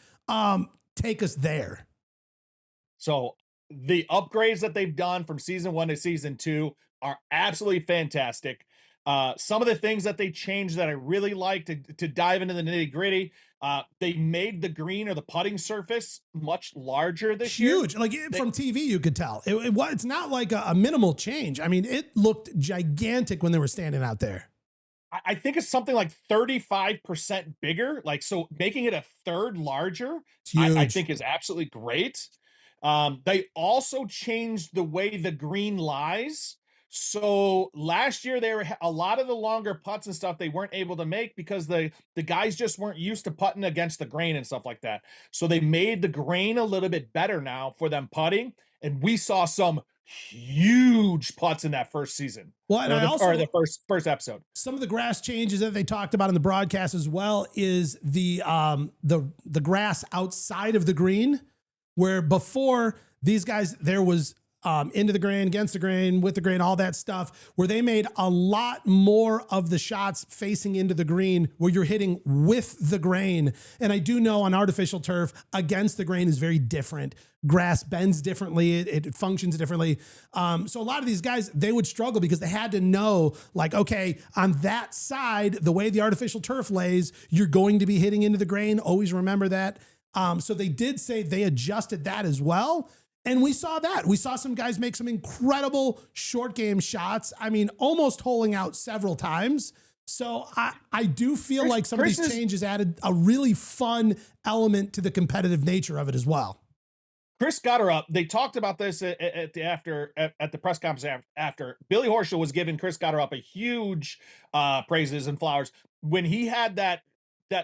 Take us there. So the upgrades that they've done from season 1 to season 2 are absolutely fantastic. Some of the things that they changed that I really like to dive into the nitty gritty. They made the green or the putting surface much larger this year. Huge. Like from TV, you could tell it's not like a minimal change. I mean, it looked gigantic when they were standing out there. I think it's something like 35% bigger. Like, so making it a third larger, I think is absolutely great. They also changed the way the green lies. So last year, they were a lot of the longer putts and stuff they weren't able to make because the guys just weren't used to putting against the grain and stuff like that. So they made the grain a little bit better now for them putting. And we saw some huge putts in that first season. Well, and the first episode. Some of the grass changes that they talked about in the broadcast as well is the grass outside of the green, where before these guys, there was into the grain, against the grain, with the grain, all that stuff, where they made a lot more of the shots facing into the green where you're hitting with the grain. And I do know on artificial turf, against the grain is very different. Grass bends differently. It functions differently. So a lot of these guys, they would struggle because they had to know, like, okay, on that side, the way the artificial turf lays, you're going to be hitting into the grain. Always remember that. So they did say they adjusted that as well. And we saw that. We saw some guys make some incredible short game shots. I mean, almost holing out several times. So I do feel like some of these changes added a really fun element to the competitive nature of it as well. Chris got her up. They talked about this at the press conference after. Billy Horschel was giving Chris got her up a huge praises and flowers when he had that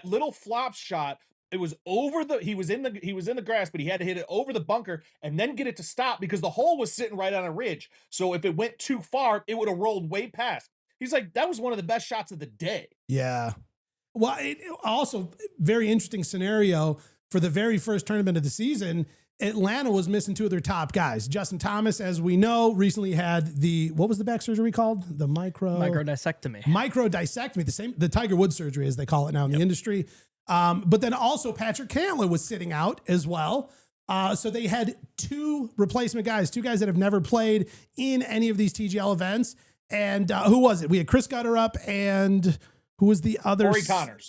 little flop shot. It was over he was in the grass, but he had to hit it over the bunker and then get it to stop because the hole was sitting right on a ridge. So if it went too far, it would have rolled way past. He's like, that was one of the best shots of the day. Yeah. Well, it also very interesting scenario for the very first tournament of the season. Atlanta was missing 2 of their top guys. Justin Thomas, as we know, recently had what was the back surgery called? The microdiscectomy. Microdiscectomy, the Tiger Woods surgery, as they call it now in the industry. But then also Patrick Cantlay was sitting out as well. So they had 2 replacement guys, 2 guys that have never played in any of these TGL events. And who was it? We had Chris Gutterup and who was the other?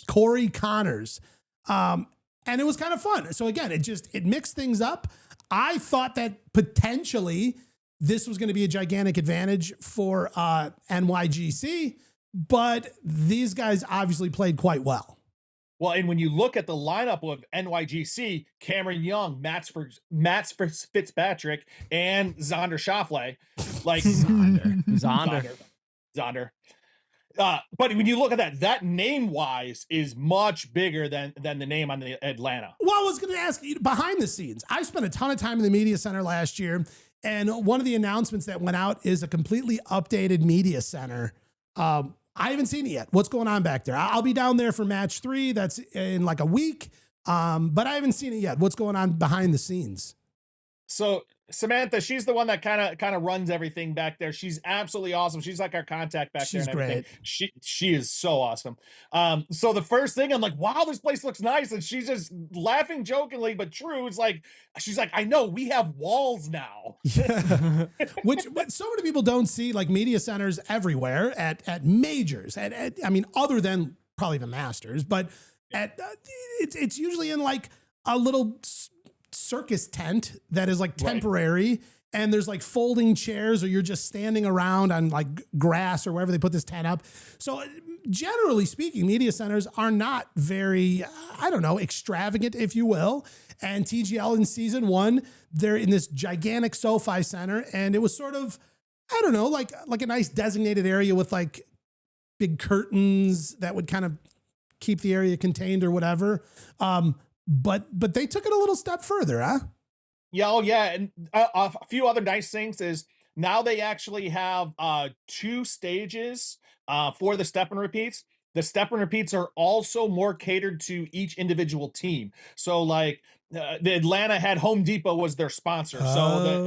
Corey Connors. And it was kind of fun. So again, it mixed things up. I thought that potentially this was going to be a gigantic advantage for NYGC, but these guys obviously played quite well. Well, and when you look at the lineup of NYGC, Cameron Young, Mats Fitzpatrick, and Xander Schauffele, like Xander. But when you look at that name-wise is much bigger than the name on the Atlanta. Well, I was going to ask you, behind the scenes, I spent a ton of time in the media center last year, and one of the announcements that went out is a completely updated media center. I haven't seen it yet. What's going on back there? I'll be down there for match 3. That's in like a week. But I haven't seen it yet. What's going on behind the scenes? So Samantha, she's the one that kind of runs everything back there. She's absolutely awesome. She's like our contact back there and everything. Great. She is so awesome. So the first thing I'm like, wow, this place looks nice. And she's just laughing jokingly, but true. It's like, she's like, I know we have walls now. Yeah. Which so many people don't see, like media centers everywhere at majors. I mean, other than probably the Masters, but it's usually in like a little circus tent that is like temporary. and there's like folding chairs, or you're just standing around on like grass or wherever they put this tent up. So generally speaking, media centers are not very, I don't know, extravagant, if you will. And TGL in season 1, they're in this gigantic SoFi Center, and it was sort of, I don't know, like a nice designated area with like big curtains that would kind of keep the area contained or whatever. But they took it a little step further, huh? Yeah, oh yeah, and a few other nice things is now they actually have 2 stages for the step and repeats. The step and repeats are also more catered to each individual team. So like the Atlanta had Home Depot was their sponsor. So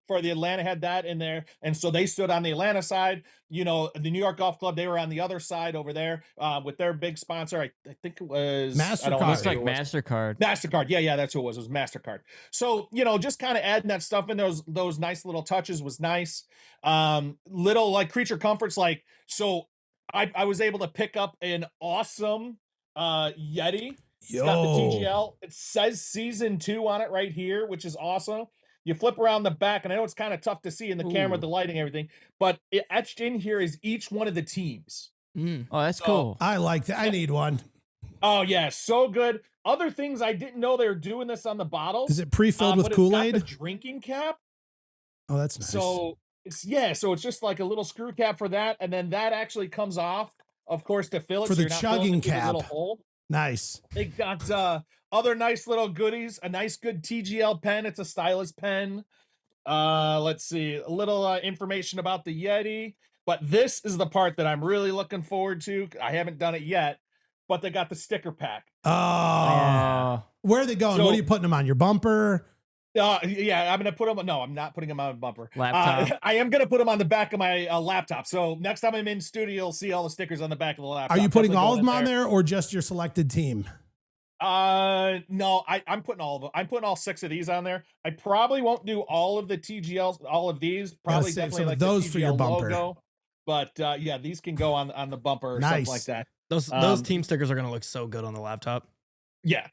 for the Atlanta had that in there. And so they stood on the Atlanta side. You know, the New York Golf Club, they were on the other side over there with their big sponsor. I think it was MasterCard. Looks like MasterCard. MasterCard. Yeah, that's who it was. It was MasterCard. So, you know, just kind of adding that stuff in, those nice little touches was nice. Little like creature comforts, like, so I was able to pick up an awesome Yeti. It's got the TGL. It says season 2 on it right here, which is awesome. You flip around the back, and I know it's kind of tough to see in the camera, the lighting, everything, but it etched in here is each one of the teams. Oh, that's cool. I like that. I need one. Oh yeah, so good. Other things, I didn't know they were doing this on the bottles. Is it pre-filled with but Kool-Aid? It's got the drinking cap. Oh, that's nice. So it's just like a little screw cap for that, and then that actually comes off, of course, to fill it For so the you're not filling chugging it through the cap. little hole. Nice. They got other nice little goodies. A nice good TGL pen. It's a stylus pen. Let's see, a little information about the Yeti. But this is the part that I'm really looking forward to. I haven't done it yet, but they got the sticker pack. Oh, where are they going? So, what are you putting them on? Your bumper? Yeah, I'm gonna put them. No, I'm not putting them on a bumper. Laptop. I am gonna put them on the back of my laptop. So next time I'm in studio, you'll see all the stickers on the back of the laptop. Are you putting Definitely all of them going on there, or just your selected team? No, I'm putting all of them. I'm putting all 6 of these on there. I probably won't do all of the TGLs, all of these. Probably save definitely some of like those the TGL for your bumper. logo. But yeah, these can go on the bumper or something like that. Those team stickers are gonna look so good on the laptop. Yeah,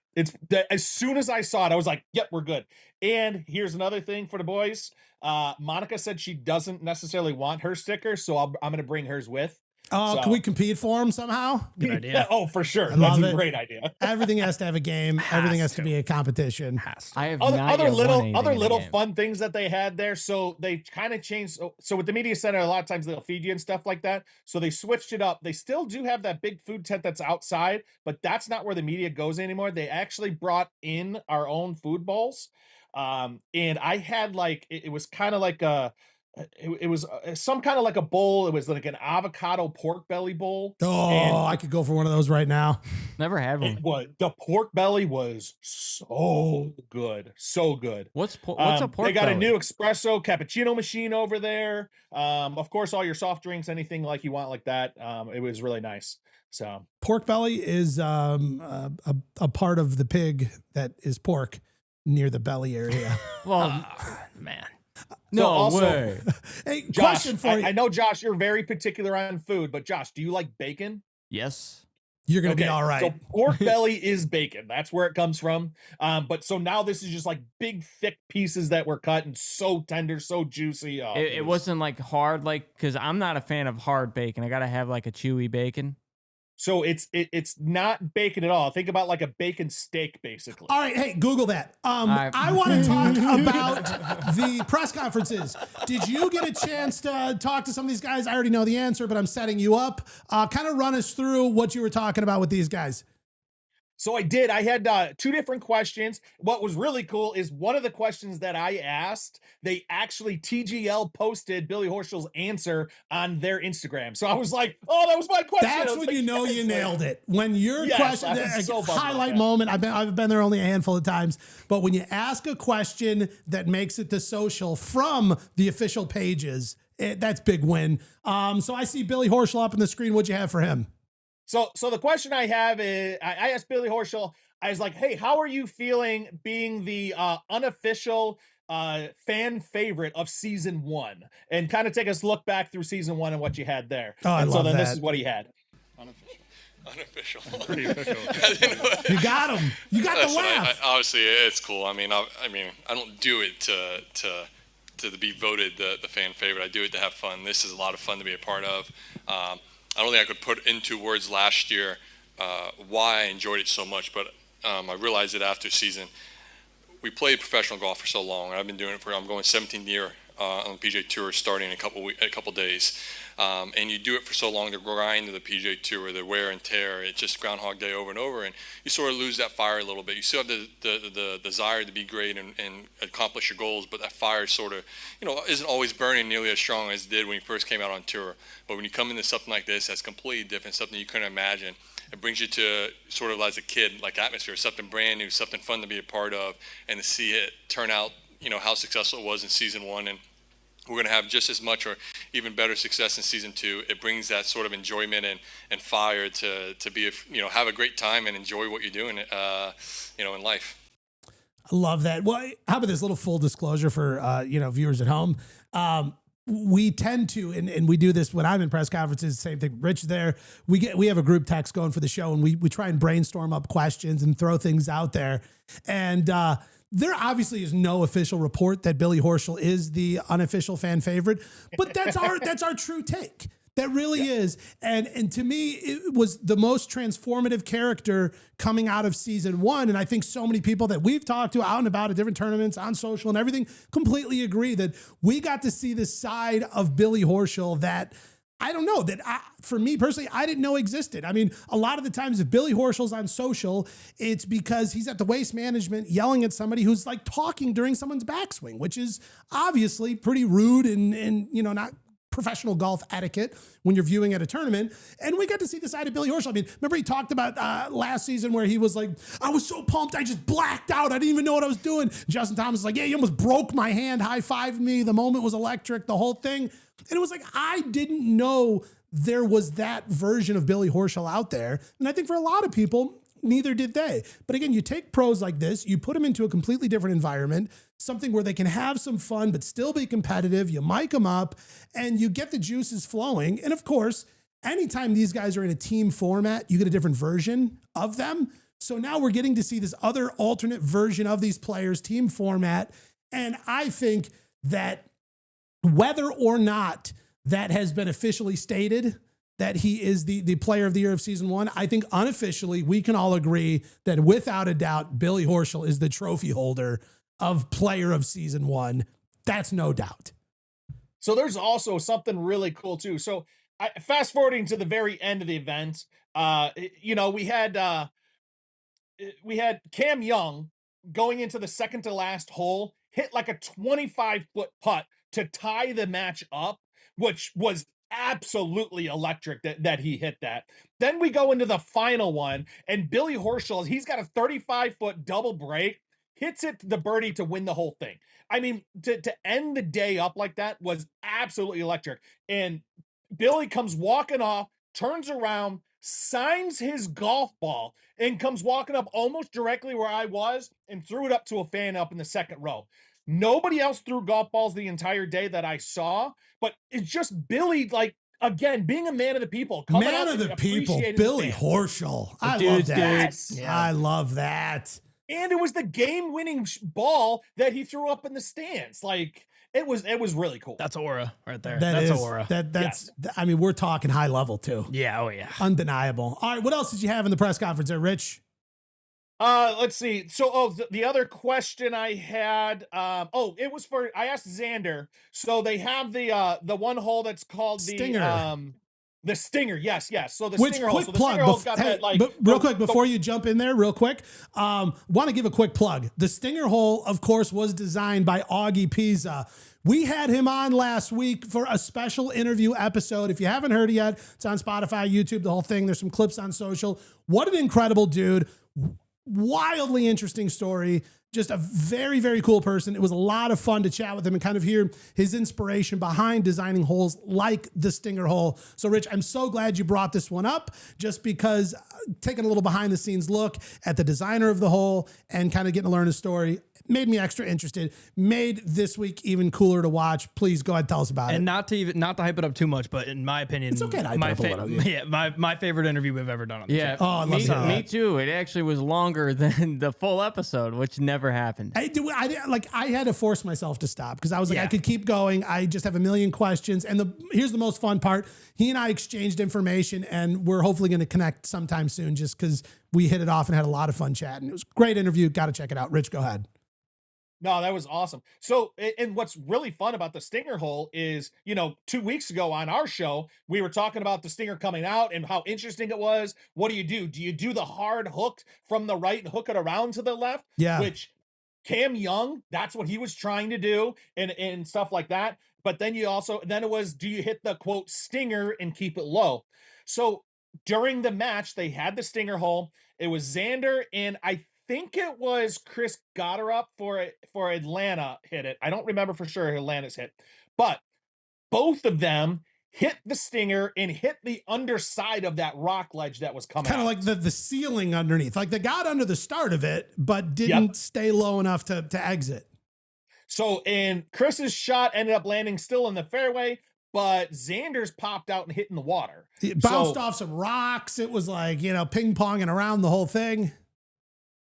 as soon as I saw it, I was like, "Yep, we're good." And here's another thing for the boys. Monica said she doesn't necessarily want her sticker, so I'm going to bring hers with. Oh, can we compete for them somehow? Good idea. Yeah, oh, for sure. I That's love a it. great idea. Everything has to have a game. Everything has to be a competition. I have Other little fun. fun things that they had there. So they kind of changed. So with the media center, a lot of times they'll feed you and stuff like that. So they switched it up. They still do have that big food tent that's outside, but that's not where the media goes anymore. They actually brought in our own food bowls. And I had like, it was kind of like it was some kind of like a bowl. It was like an avocado pork belly bowl. Oh, and I could go for one of those right now. Never had one. the pork belly was so good. So good. What's a pork They got belly? a new espresso cappuccino machine over there. Of course, all your soft drinks, anything like you want like that. It was really nice. So Pork belly is a part of the pig that is pork near the belly area. Well, man. No So also- way. Hey, Josh, question for you. I know, Josh, you're very particular on food, but Josh, do you like bacon? Yes. You're going to be all right. So pork belly is bacon. That's where it comes from. But so now this is just like big, thick pieces that were cut and so tender, so juicy. Oh, It wasn't like hard, like, because I'm not a fan of hard bacon. I got to have like a chewy bacon. So it's not bacon at all. Think about like a bacon steak, basically. All right, hey, Google that. I want to talk about the press conferences. Did you get a chance to talk to some of these guys? I already know the answer, but I'm setting you up. Kind of run us through what you were talking about with these guys. So I did. I had 2 different questions. What was really cool is one of the questions that I asked, they actually TGL posted Billy Horschel's answer on their Instagram. So I was like, "Oh, that was my question." That's when like, you know you nailed it. When your Yes, question, I was so bummed about highlight that. moment. I've been there only a handful of times, but when you ask a question that makes it to social from the official pages, that's big win. So I see Billy Horschel up on the screen. What'd you have for him? So the question I have is, I asked Billy Horschel, I was like, "Hey, how are you feeling being the unofficial fan favorite of season 1?" And kind of take us look back through season 1 and what you had there. Oh, I and so love then this that. is what he had. Unofficial. Pretty official. You got him. You got the Listen, laugh. obviously, it's cool. I mean, I don't do it to to be voted the fan favorite. I do it to have fun. This is a lot of fun to be a part of. I don't think I could put into words last year why I enjoyed it so much, but I realized it after season. We played professional golf for so long. I've been doing it I'm going 17th year on the PGA Tour, starting in a couple days. And you do it for so long, the grind of the PGA Tour, the wear and tear, it's just Groundhog Day over and over, and you sort of lose that fire a little bit. You still have the desire to be great and accomplish your goals, but that fire sort of, isn't always burning nearly as strong as it did when you first came out on tour. But when you come into something like this, that's completely different, something you couldn't imagine. It brings you to sort of as a kid, like atmosphere, something brand new, something fun to be a part of, and to see it turn out, how successful it was in season 1, and we're going to have just as much or even better success in season 2. It brings that sort of enjoyment and fire to be, have a great time and enjoy what you're doing, in life. I love that. Well, how about this little full disclosure for, viewers at home? We tend to, and we do this when I'm in press conferences, same thing. Rich there, we have a group text going for the show, and we try and brainstorm up questions and throw things out there. And, there obviously is no official report that Billy Horschel is the unofficial fan favorite, but that's our true take. That really is. And to me, it was the most transformative character coming out of season 1. And I think so many people that we've talked to out and about at different tournaments, on social and everything, completely agree that we got to see the side of Billy Horschel that I don't know, for me personally, I didn't know existed. I mean, a lot of the times if Billy Horschel's on social, it's because he's at the Waste Management yelling at somebody who's like talking during someone's backswing, which is obviously pretty rude and not professional golf etiquette when you're viewing at a tournament. And we got to see the side of Billy Horschel. I mean, remember he talked about last season where he was like, I was so pumped, I just blacked out. I didn't even know what I was doing. Justin Thomas was like, yeah, you almost broke my hand, high-fived me. The moment was electric, the whole thing. And it was like, I didn't know there was that version of Billy Horschel out there. And I think for a lot of people, neither did they. But again, you take pros like this, you put them into a completely different environment, something where they can have some fun, but still be competitive. You mic them up and you get the juices flowing. And of course, anytime these guys are in a team format, you get a different version of them. So now we're getting to see this other alternate version of these players, team format. And I think that whether or not that has been officially stated that he is the player of the year of season 1, I think unofficially we can all agree that without a doubt, Billy Horschel is the trophy holder of player of season 1. That's no doubt. So there's also something really cool too. So fast forwarding to the very end of the event, we had Cam Young going into the second to last hole, hit like a 25-foot putt to tie the match up, which was absolutely electric that he hit that. Then we go into the final one, and Billy Horschel, he's got a 35-foot double break, hits it the birdie to win the whole thing. I mean, to end the day up like that was absolutely electric. And Billy comes walking off, turns around, signs his golf ball, and comes walking up almost directly where I was and threw it up to a fan up in the second row. Nobody else threw golf balls the entire day that I saw, but it's just Billy, like, again, being a man of the people. Man of the people, Billy Horschel. I love that. Yes. Yeah. I love that. And it was the game-winning ball that he threw up in the stands. Like, it was really cool. That's aura right there. That's aura. That's. Yes. I mean, we're talking high level too. Yeah. Oh yeah. Undeniable. All right. What else did you have in the press conference there, Rich? Let's see. So, the other question I had, it was I asked Xander. So they have the one hole that's called Stinger. The Stinger. Yes. So the Which Stinger quick hole. So plug. Real quick, before you jump in there, real quick, want to give a quick plug. The Stinger hole, of course, was designed by Augie Pisa. We had him on last week for a special interview episode. If you haven't heard it yet, it's on Spotify, YouTube, the whole thing. There's some clips on social. What an incredible dude. Wildly interesting story. Just a very, very cool person. It was a lot of fun to chat with him and kind of hear his inspiration behind designing holes like the Stinger hole. So, Rich, I'm so glad you brought this one up, just because taking a little behind the scenes look at the designer of the hole and kind of getting to learn his story made me extra interested, made this week even cooler to watch. Please go ahead and tell us about it. And not to hype it up too much, but in my opinion, it's okay to hype it up a little. My favorite interview we've ever done on the show. Oh, me too. It actually was longer than the full episode, which never never happened. I had to force myself to stop because I was like, I could keep going. I just have a million questions. And here's the most fun part. He and I exchanged information, and we're hopefully going to connect sometime soon just because we hit it off and had a lot of fun chatting. It was a great interview. Got to check it out. Rich, go ahead. No, that was awesome. So, and what's really fun about the Stinger Hole is, 2 weeks ago on our show, we were talking about the Stinger coming out and how interesting it was. What do you do? Do you do the hard hook from the right and hook it around to the left? Yeah. Which Cam Young, that's what he was trying to do and stuff like that. But then it was, do you hit the quote Stinger and keep it low? So during the match, they had the Stinger Hole. It was Xander and I think it was Chris Gotterup for Atlanta hit it. I don't remember for sure who Atlanta's hit, but both of them hit the Stinger and hit the underside of that rock ledge that was coming kind of out. like the ceiling underneath. Like they got under the start of it, but didn't stay low enough to exit. So, and Chris's shot ended up landing still in the fairway, but Xander's popped out and hit in the water. It bounced off some rocks. It was like, ping-ponging around the whole thing.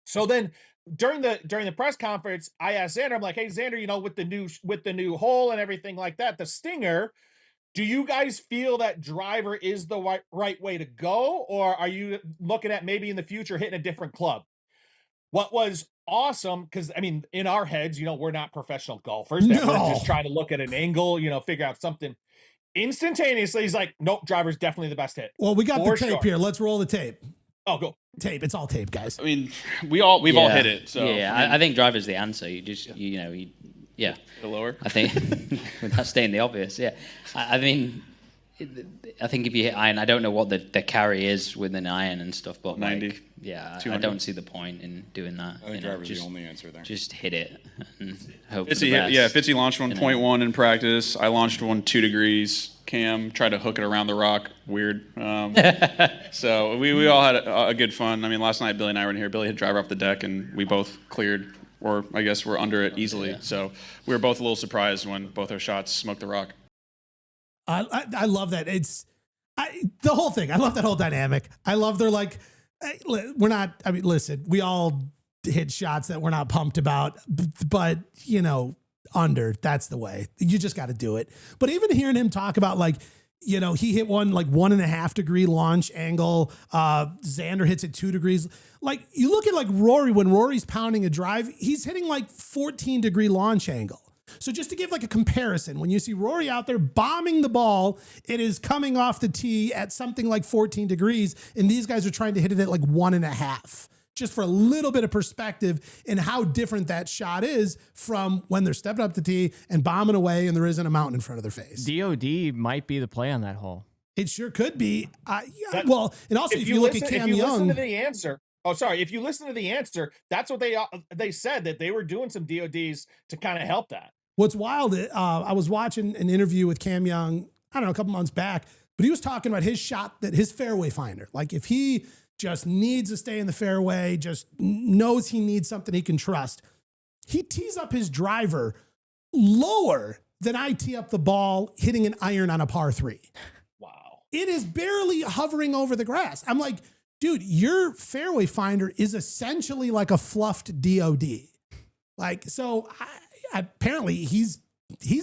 So then during the press conference, I asked Xander, I'm like, hey, Xander, with the new hole and everything like that, the Stinger, do you guys feel that driver is the right way to go? Or are you looking at maybe in the future hitting a different club? What was awesome, because I mean, in our heads, we're not professional golfers. We're just trying to look at an angle, figure out something. Instantaneously, he's like, nope, driver's definitely the best hit. Well, we got the tape here. Let's roll the tape. Oh, go. Tape. It's all tape, guys. I mean, we've all hit it. So I think driver's the answer. You just, the lower. I think without stating the obvious. Yeah, I mean, I think if you hit iron, I don't know what the carry is with an iron and stuff, but 90. I don't see the point in doing that. I think driver's the only answer there. Just hit it and hope. Fitzy launched 1.1 in practice. I launched one 2 degrees. Cam tried to hook it around the rock. Weird. So we all had a good fun. I mean, last night Billy and I were in here. Billy hit driver off the deck, and we both cleared, or I guess we're under it easily. Yeah. So we were both a little surprised when both our shots smoked the rock. I love that. The whole thing. I love that whole dynamic. I love they're like, hey, listen, we all hit shots that we're not pumped about, but under, that's the way. You just got to do it. But even hearing him talk about he hit one 1.5 degree launch angle. Xander hits at 2 degrees. Like you look at Rory, when Rory's pounding a drive, he's hitting 14 degree launch angle. So just to give a comparison, when you see Rory out there bombing the ball, it is coming off the tee at something like 14 degrees. And these guys are trying to hit it at 1.5. Just for a little bit of perspective in how different that shot is from when they're stepping up the tee and bombing away and there isn't a mountain in front of their face. DOD might be the play on that hole. It sure could be. And also if you look at Cam Young. If you listen to the answer, that's what they said, that they were doing some DODs to kind of help that. What's wild, I was watching an interview with Cam Young, I don't know, a couple months back, but he was talking about his shot, that his fairway finder. Like if he just needs to stay in the fairway, just knows he needs something he can trust, he tees up his driver lower than I tee up the ball hitting an iron on a par 3. Wow. It is barely hovering over the grass. I'm like, dude, your fairway finder is essentially like a fluffed DOD. So apparently he's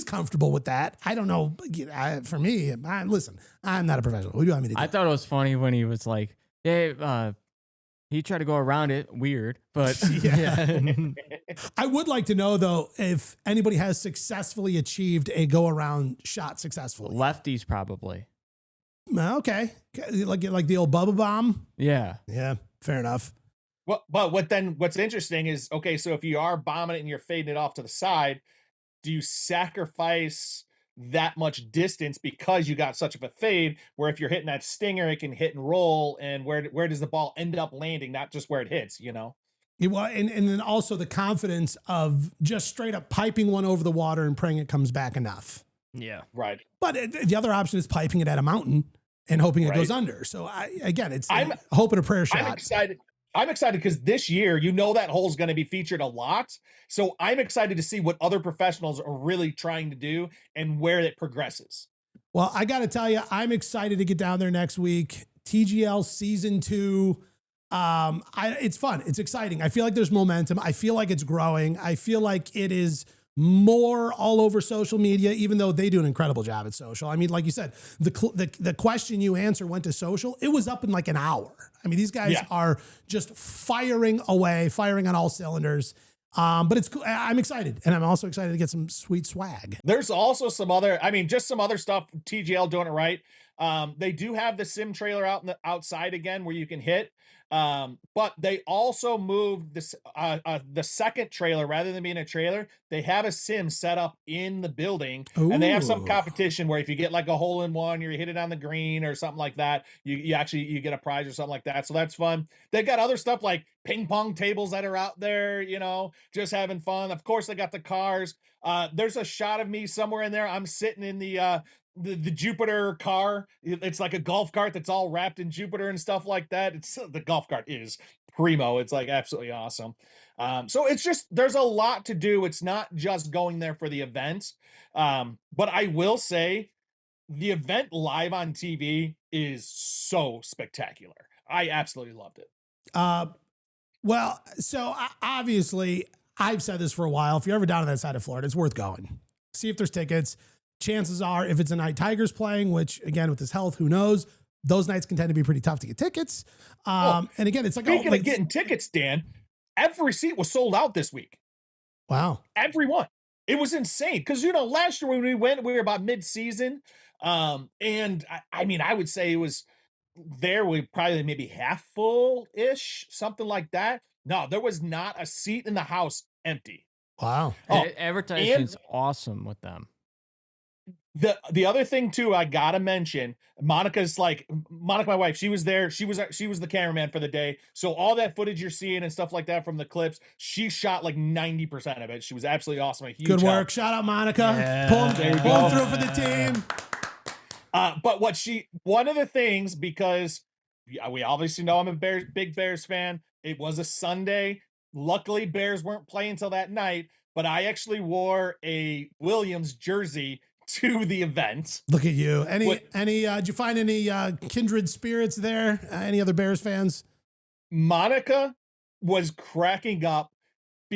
comfortable with that. I don't know. For me, listen, I'm not a professional. What do you want me to do? I thought it was funny when he was like, yeah, he tried to go around it. Weird, but yeah. I would like to know though, if anybody has successfully achieved a go around shot successfully. Lefties probably. Okay. Like the old Bubba Bomb. Yeah. Yeah. Fair enough. Well, but what's interesting is, okay, so if you are bombing it and you're fading it off to the side, do you sacrifice that much distance because you got such of a fade, where if you're hitting that Stinger, it can hit and roll, and where does the ball end up landing, not just where it hits, Well, and then also the confidence of just straight up piping one over the water and praying it comes back enough. Yeah. Right. But the other option is piping it at a mountain and hoping it goes under. So it's a hope and a prayer shot. I'm excited because this year, that hole's going to be featured a lot. So I'm excited to see what other professionals are really trying to do and where it progresses. Well, I got to tell you, I'm excited to get down there next week. TGL Season 2. It's fun. It's exciting. I feel like there's momentum. I feel like it's growing. I feel like it is more all over social media, even though they do an incredible job at social. I mean, like you said, the question you answer went to social. It was up in like an hour. I mean, these guys are just firing away, firing on all cylinders. But it's cool. I'm excited. And I'm also excited to get some sweet swag. There's also some other, just some other stuff. TGL doing it right. They do have the sim trailer out in the outside again where you can hit. But they also moved this, the second trailer, rather than being a trailer, they have a sim set up in the building. Ooh. And they have some competition where if you get like a hole in one, or you hit it on the green or something like that, you actually get a prize or something like that. So that's fun. They've got other stuff like ping pong tables that are out there, just having fun. Of course, they got the cars. There's a shot of me somewhere in there. I'm sitting in the Jupiter car. It's like a golf cart that's all wrapped in Jupiter and stuff like that. The golf cart is primo. It's like absolutely awesome. So it's just, there's a lot to do. It's not just going there for the event. But I will say the event live on TV is so spectacular. I absolutely loved it. Well, so obviously I've said this for a while. If you're ever down on that side of Florida, it's worth going. See if there's tickets. Chances are, if it's a night Tiger's playing, which again, with his health, who knows, those nights can tend to be pretty tough to get tickets. And again, it's like, speaking of getting tickets, Dan, every seat was sold out this week. Wow. Everyone. It was insane. Because, last year when we went, we were about mid-season. And I would say it was there. We probably maybe half full-ish, something like that. No, there was not a seat in the house empty. Wow. Advertising's awesome with them. The other thing too, I gotta mention, Monica, my wife, she was there. She was the cameraman for the day. So all that footage you're seeing and stuff like that from the clips, she shot like 90% of it. She was absolutely awesome. A huge good work. help. Shout out Monica. Yeah. Pull through for the team. But one of the things, because we obviously know I'm a big Bears fan. It was a Sunday. Luckily, Bears weren't playing till that night, but I actually wore a Williams jersey to the event. Look at you. Did you find any kindred spirits there? Any other Bears fans? Monica was cracking up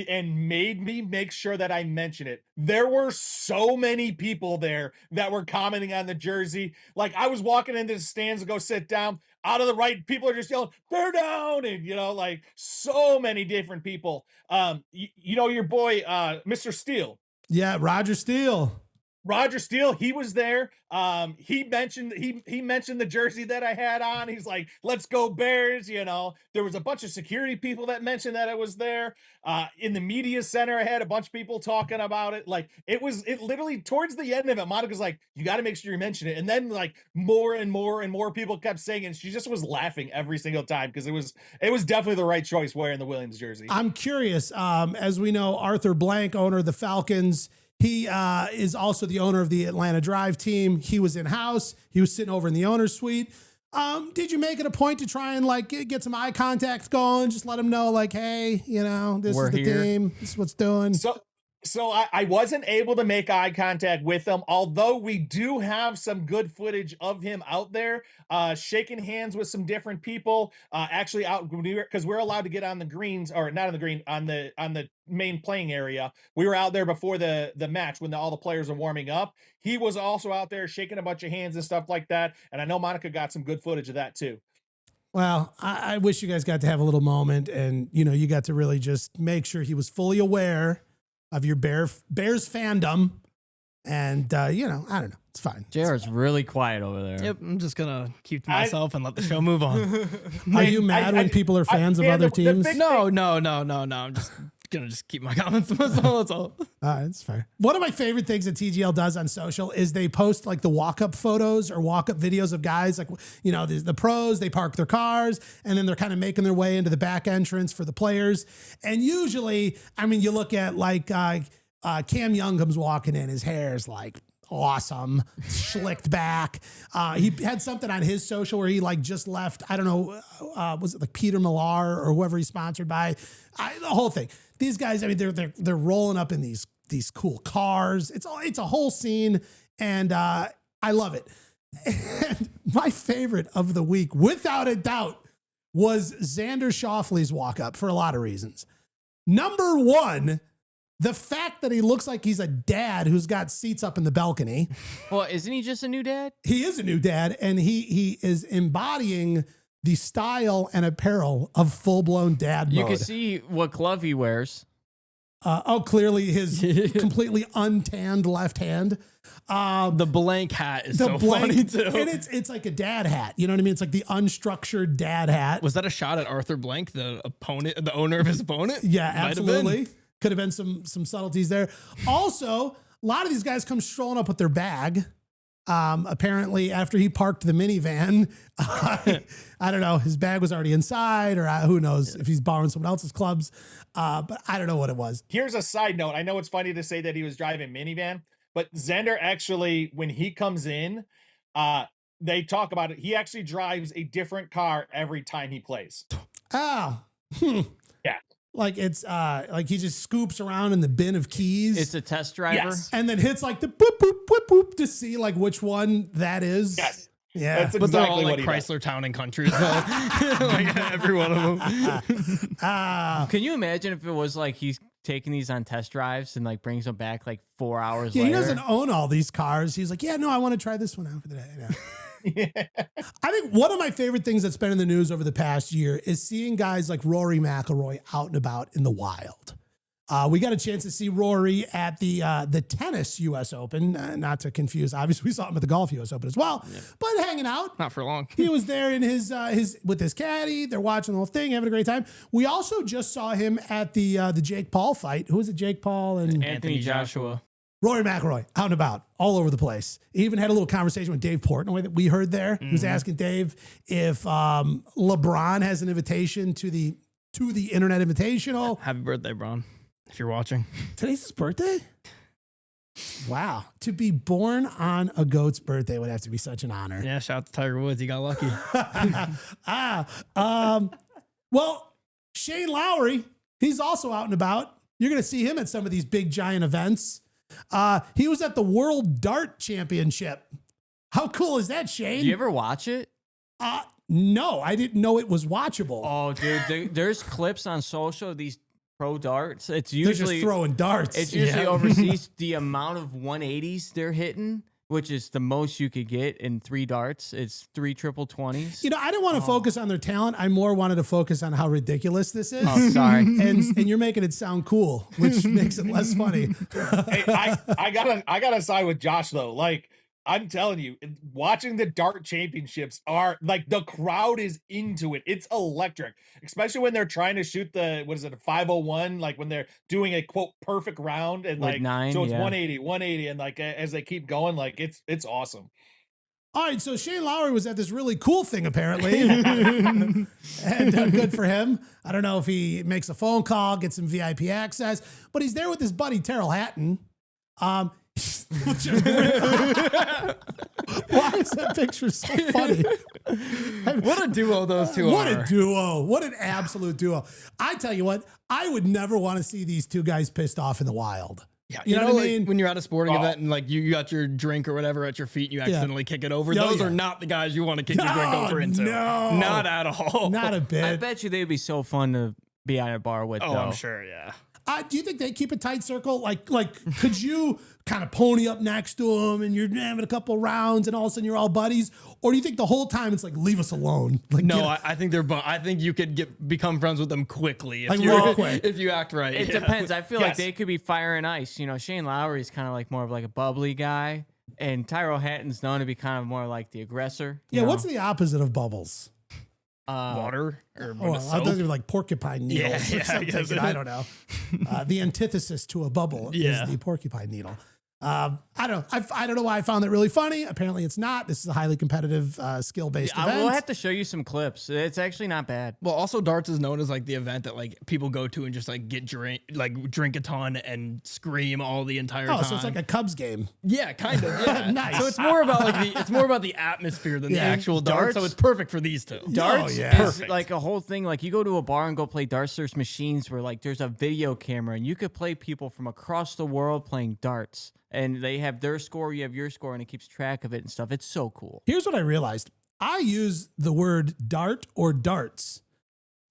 and made me make sure that I mention it. There were so many people there that were commenting on the jersey. Like, I was walking into the stands to go sit down. Out of the right, people are just yelling, "Bear down!" And like so many different people. Your boy, Mr. Steele. Yeah, Roger Steele. He was there. He mentioned the jersey that I had on. He's like, "Let's go Bears." There was a bunch of security people that mentioned that I was there. In the media center, I had a bunch of people talking about it. Like, it literally towards the end of it, Monica's like, "You got to make sure you mention it." And then like more and more and more people kept saying it. And she just was laughing every single time because it was definitely the right choice wearing the Williams jersey. I'm curious, as we know, Arthur Blank, owner of the Falcons, he is also the owner of the Atlanta Drive team. He was in-house. He was sitting over in the owner's suite. Did you make it a point to try and like get some eye contact going? Just let him know like, hey, this is the team. This is what's doing. So I wasn't able to make eye contact with him, although we do have some good footage of him out there shaking hands with some different people, actually out because we're allowed to get on the greens, or not on the green, on the main playing area. We were out there before the match when all the players are warming up. He was also out there shaking a bunch of hands and stuff like that. And I know Monica got some good footage of that too. Well, I wish you guys got to have a little moment and, you got to really just make sure he was fully aware of your Bears fandom. And, I don't know. It's fine. Jared's really quiet over there. Yep. I'm just going to keep to myself and let the show move on. Are you mad when people are fans of other teams? No. I'm just going to keep my comments to myself. That's all. That's fair. One of my favorite things that TGL does on social is they post like the walk-up photos or walk-up videos of guys. Like, the pros, they park their cars and then they're kind of making their way into the back entrance for the players. And usually, you look at like Cam Young comes walking in, his hair's like awesome, slicked back. He had something on his social where he like just left, I don't know, was it like Peter Millar or whoever he's sponsored by? The whole thing. These guys, they're rolling up in these cool cars. It's a whole scene, and I love it. And my favorite of the week, without a doubt, was Xander Schauffele's walk-up for a lot of reasons. Number one, the fact that he looks like he's a dad who's got seats up in the balcony. Well, isn't he just a new dad? He is a new dad, and he is embodying the style and apparel of full-blown dad mode. You can see what glove he wears. Clearly his completely untanned left hand. The blank hat is so funny too. And it's like a dad hat. You know what I mean? It's like the unstructured dad hat. Was that a shot at Arthur Blank, the owner of his opponent? Yeah, Might have absolutely. been. Could have been some subtleties there. Also, a lot of these guys come strolling up with their bag. Apparently, after he parked the minivan, I don't know, his bag was already inside, or who knows if he's borrowing someone else's clubs. But I don't know what it was. Here's a side note. I know it's funny to say that he was driving minivan, but Xander actually, when he comes in, they talk about it. He actually drives a different car every time he plays. Oh, Yeah. like it's like he just scoops around in the bin of keys. It's a test driver. Yes. And then hits like the boop, boop, boop, boop to see like which one that is. Yes. Yeah. That's But they're exactly all what like he does. Chrysler Town and Country. So like every one of them. Can you imagine if it was like he's taking these on test drives and like brings them back like 4 hours Yeah, later? he doesn't own all these cars. He's like, yeah, no, I want to try this one out for the day. Yeah. I think one of my favorite things that's been in the news over the past year is seeing guys like Rory McIlroy out and about in the wild. We got a chance to see Rory at the tennis U.S. Open, not to confuse. Obviously, we saw him at the golf U.S. Open as well, but hanging out. Not for long. He was there in his with his caddy. They're watching the whole thing, having a great time. We also just saw him at the Jake Paul fight. Who was it? Jake Paul and Anthony Joshua. Rory McIlroy, out and about, all over the place. He even had a little conversation with Dave Portnoy that we heard there. He was asking Dave if LeBron has an invitation to the Internet Invitational. Happy birthday, Bron, if you're watching. Today's his birthday? Wow. To be born on a GOAT's birthday would have to be such an honor. Yeah, shout out to Tiger Woods. He got lucky. Well, Shane Lowry, he's also out and about. You're going to see him at some of these big, giant events. He was at the World Dart Championship. How cool is that, Shane? Do you ever watch it? No, I didn't know it was watchable. Oh, dude, there's clips on social of these pro darts. It's They're usually just throwing darts. It's usually overseas. The amount of 180s they're hitting, which is the most you could get in 3 darts. It's 3 triple 20s. You know, I didn't want to focus on their talent. I more wanted to focus on how ridiculous this is. Oh, sorry. And you're making it sound cool, which makes it less funny. Hey, I gotta side with Josh though. Like, I'm telling you, watching the dart championships are like the crowd is into it. It's electric, especially when they're trying to shoot a 501, like when they're doing a quote perfect round and like 9, so it's yeah. 180, and like as they keep going, like it's awesome. All right, so Shane Lowry was at this really cool thing, apparently. And good for him. I don't know if he makes a phone call, gets some VIP access, but he's there with his buddy, Tyrrell Hatton. Why is that picture so funny? What a duo those two What are. a duo. What an absolute duo. I tell you what, I would never want to see these two guys pissed off in the wild. Yeah, You know what I mean? Like when you're at a sporting event and like you got your drink or whatever at your feet and you accidentally kick it over. Those are not the guys you want to kick your drink over into. No. Not at all. Not a I bit. bet you they'd be so fun to be at a bar with. Oh, though. I'm sure, yeah. Do you think they keep a tight circle? Like, could you kind of pony up next to them and you're having a couple rounds and all of a sudden you're all buddies? Or do you think the whole time it's like, leave us alone? Like, No, I think I think you could become friends with them quickly if, Like, you're, real quick. if you act right. It yeah. depends. I feel like Yes. they could be fire and ice. You know, Shane Lowry is kind of like more of like a bubbly guy, and Tyrrell Hatton's known to be kind of more like the aggressor. yeah, you what's know? the opposite of bubbles? Water or Oh, I soap? thought they were like porcupine needles Yeah, or something. yes. I don't know. The antithesis to a bubble Yeah. is the porcupine needle. I don't know. I don't know why I found that really funny. Apparently it's not. This is a highly competitive, skill-based I event. will have to show you some clips. It's actually not bad. Well, also darts is known as like the event that like people go to and just like drink a ton and scream all the entire time. so it's like a Cubs game. yeah, kind of. Yeah. Nice. So it's more about like the atmosphere than the actual darts. So darts- it's perfect for these two. Darts yeah. is like a whole thing. Like you go to a bar and go play darts. There's machines where like there's a video camera and you could play people from across the world playing darts. And they have their score, you have your score, and it keeps track of it and stuff. It's so cool. Here's what I realized. I use the word dart or darts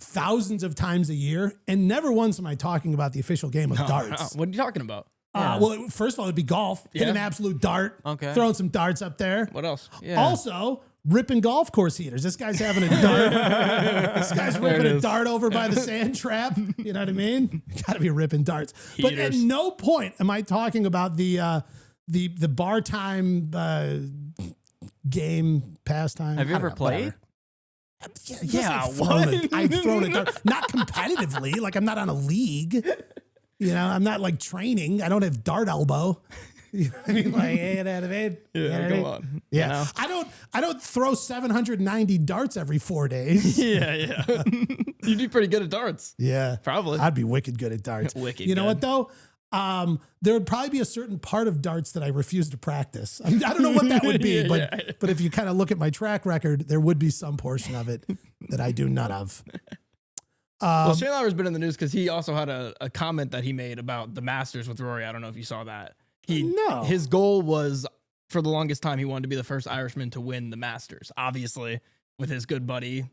thousands of times a year, and never once am I talking about the official game of darts. What are you talking about? Well, first of all, it'd be golf. Hit an absolute dart. Okay. Throwing some darts up there. What else? Yeah. Also, ripping golf course heaters. This guy's having a dart. This guy's ripping a dart over by the sand trap. You know what I mean? Got to be ripping darts. But at no point am I talking about the bar time game pastime. Have you ever played? I've thrown a dart. Not competitively. Like, I'm not on a league. You know, I'm not like training. I don't have dart elbow. You know what I mean? Like, Come on. Yeah. You know? I don't throw 790 darts every 4 days. Yeah. You'd be pretty good at darts. Yeah. Probably. I'd be wicked good at darts. You know what though? There would probably be a certain part of darts that I refuse to practice. I don't know what that would be, but if you kind of look at my track record, there would be some portion of it that I do none of. Well, Shane Lowry's been in the news because he also had a comment that he made about the Masters with Rory. I don't know if you saw that. His goal was, for the longest time, he wanted to be the first Irishman to win the Masters. Obviously, with his good buddy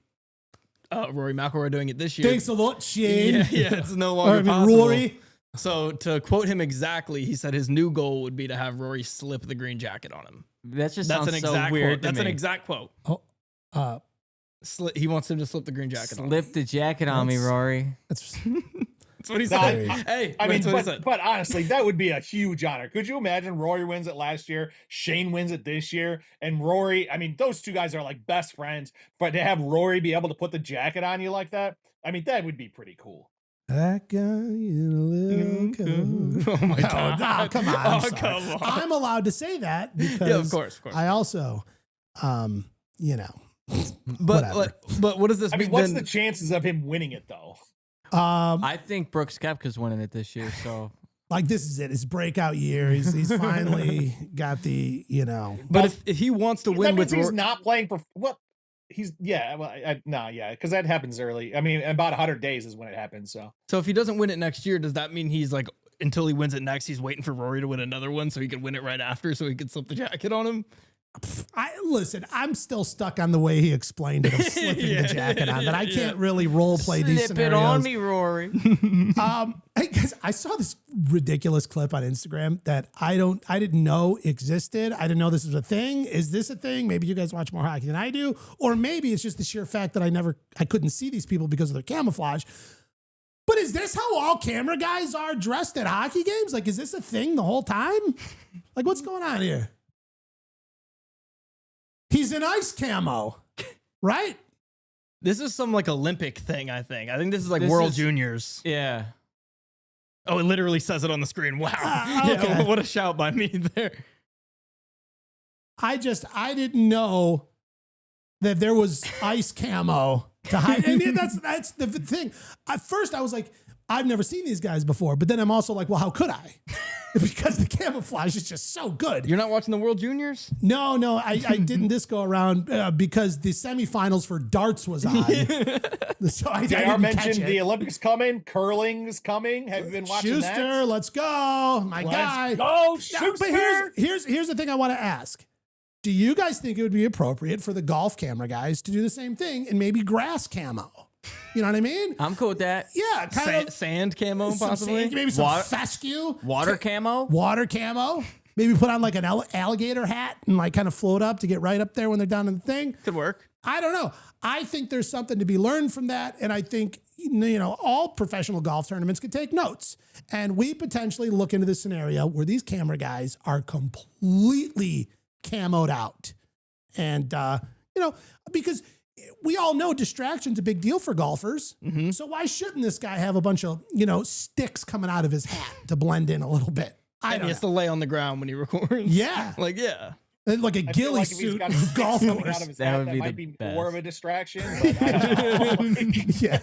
Rory McIlroy doing it this year. Thanks a lot, Shane. Yeah, it's no longer possible. Rory. So to quote him exactly, he said his new goal would be to have Rory slip the green jacket on him. That's an exact weird. Quote. That's an exact quote. He wants him to slip the green jacket on him. Slip the jacket on me, Rory. That's what he said. But honestly, that would be a huge honor. Could you imagine Rory wins it last year, Shane wins it this year, and Rory, I mean, those two guys are like best friends, but to have Rory be able to put the jacket on you like that, I mean, that would be pretty cool. That guy in a little coat. Oh my God. Oh, come on. Come on. I'm allowed to say that because of course. I also, But what does this mean? What's the chances of him winning it though? I think Brooks Koepka's winning it this year. So, like, this is it. His breakout year. He's finally got the, But if he wants to win with he's not playing for what? Because that happens early. I mean, about 100 days is when it happens. So if he doesn't win it next year, does that mean he's like, until he wins it next, he's waiting for Rory to win another one so he can win it right after, so he can slip the jacket on him? Listen, I'm still stuck on the way he explained it of slipping the jacket on, that I can't really role play these scenarios. Slip it on me, Rory. I saw this ridiculous clip on Instagram that I didn't know existed. I didn't know this was a thing. Is this a thing? Maybe you guys watch more hockey than I do, or maybe it's just the sheer fact that I couldn't see these people because of their camouflage. But is this how all camera guys are dressed at hockey games? Like, is this a thing the whole time? Like, what's going on here? He's in ice camo, right? This is some like Olympic thing, I think. I think this is like World Juniors. Yeah. Oh, it literally says it on the screen. Wow. Okay. Yeah, what a shout by me there. I didn't know that there was ice camo to hide. I mean, that's the thing. At first, I was like, I've never seen these guys before. But then I'm also like, well, how could I? Because the camouflage is just so good. You're not watching the World Juniors? No, I didn't this go around because the semifinals for darts was on. So I didn't mentioned the Olympics coming, curling's coming. Have you been watching that? Schuster, let's go, guy. Go, Schuster. But here's the thing I want to ask. Do you guys think it would be appropriate for the golf camera guys to do the same thing and maybe grass camo? You know what I mean? I'm cool with that. Yeah, kind of sand camo, possibly. Maybe some fescue. Water camo. Water camo. Maybe put on like an alligator hat and like kind of float up to get right up there when they're down in the thing. Could work. I don't know. I think there's something to be learned from that. And I think, all professional golf tournaments could take notes. And we potentially look into the scenario where these camera guys are completely camoed out. And, because we all know distraction's a big deal for golfers. Mm-hmm. So why shouldn't this guy have a bunch of, sticks coming out of his hat to blend in a little bit? He has to lay on the ground when he records. Yeah. Like a ghillie suit of golf course. That might be more of a distraction. But I don't know. Yeah.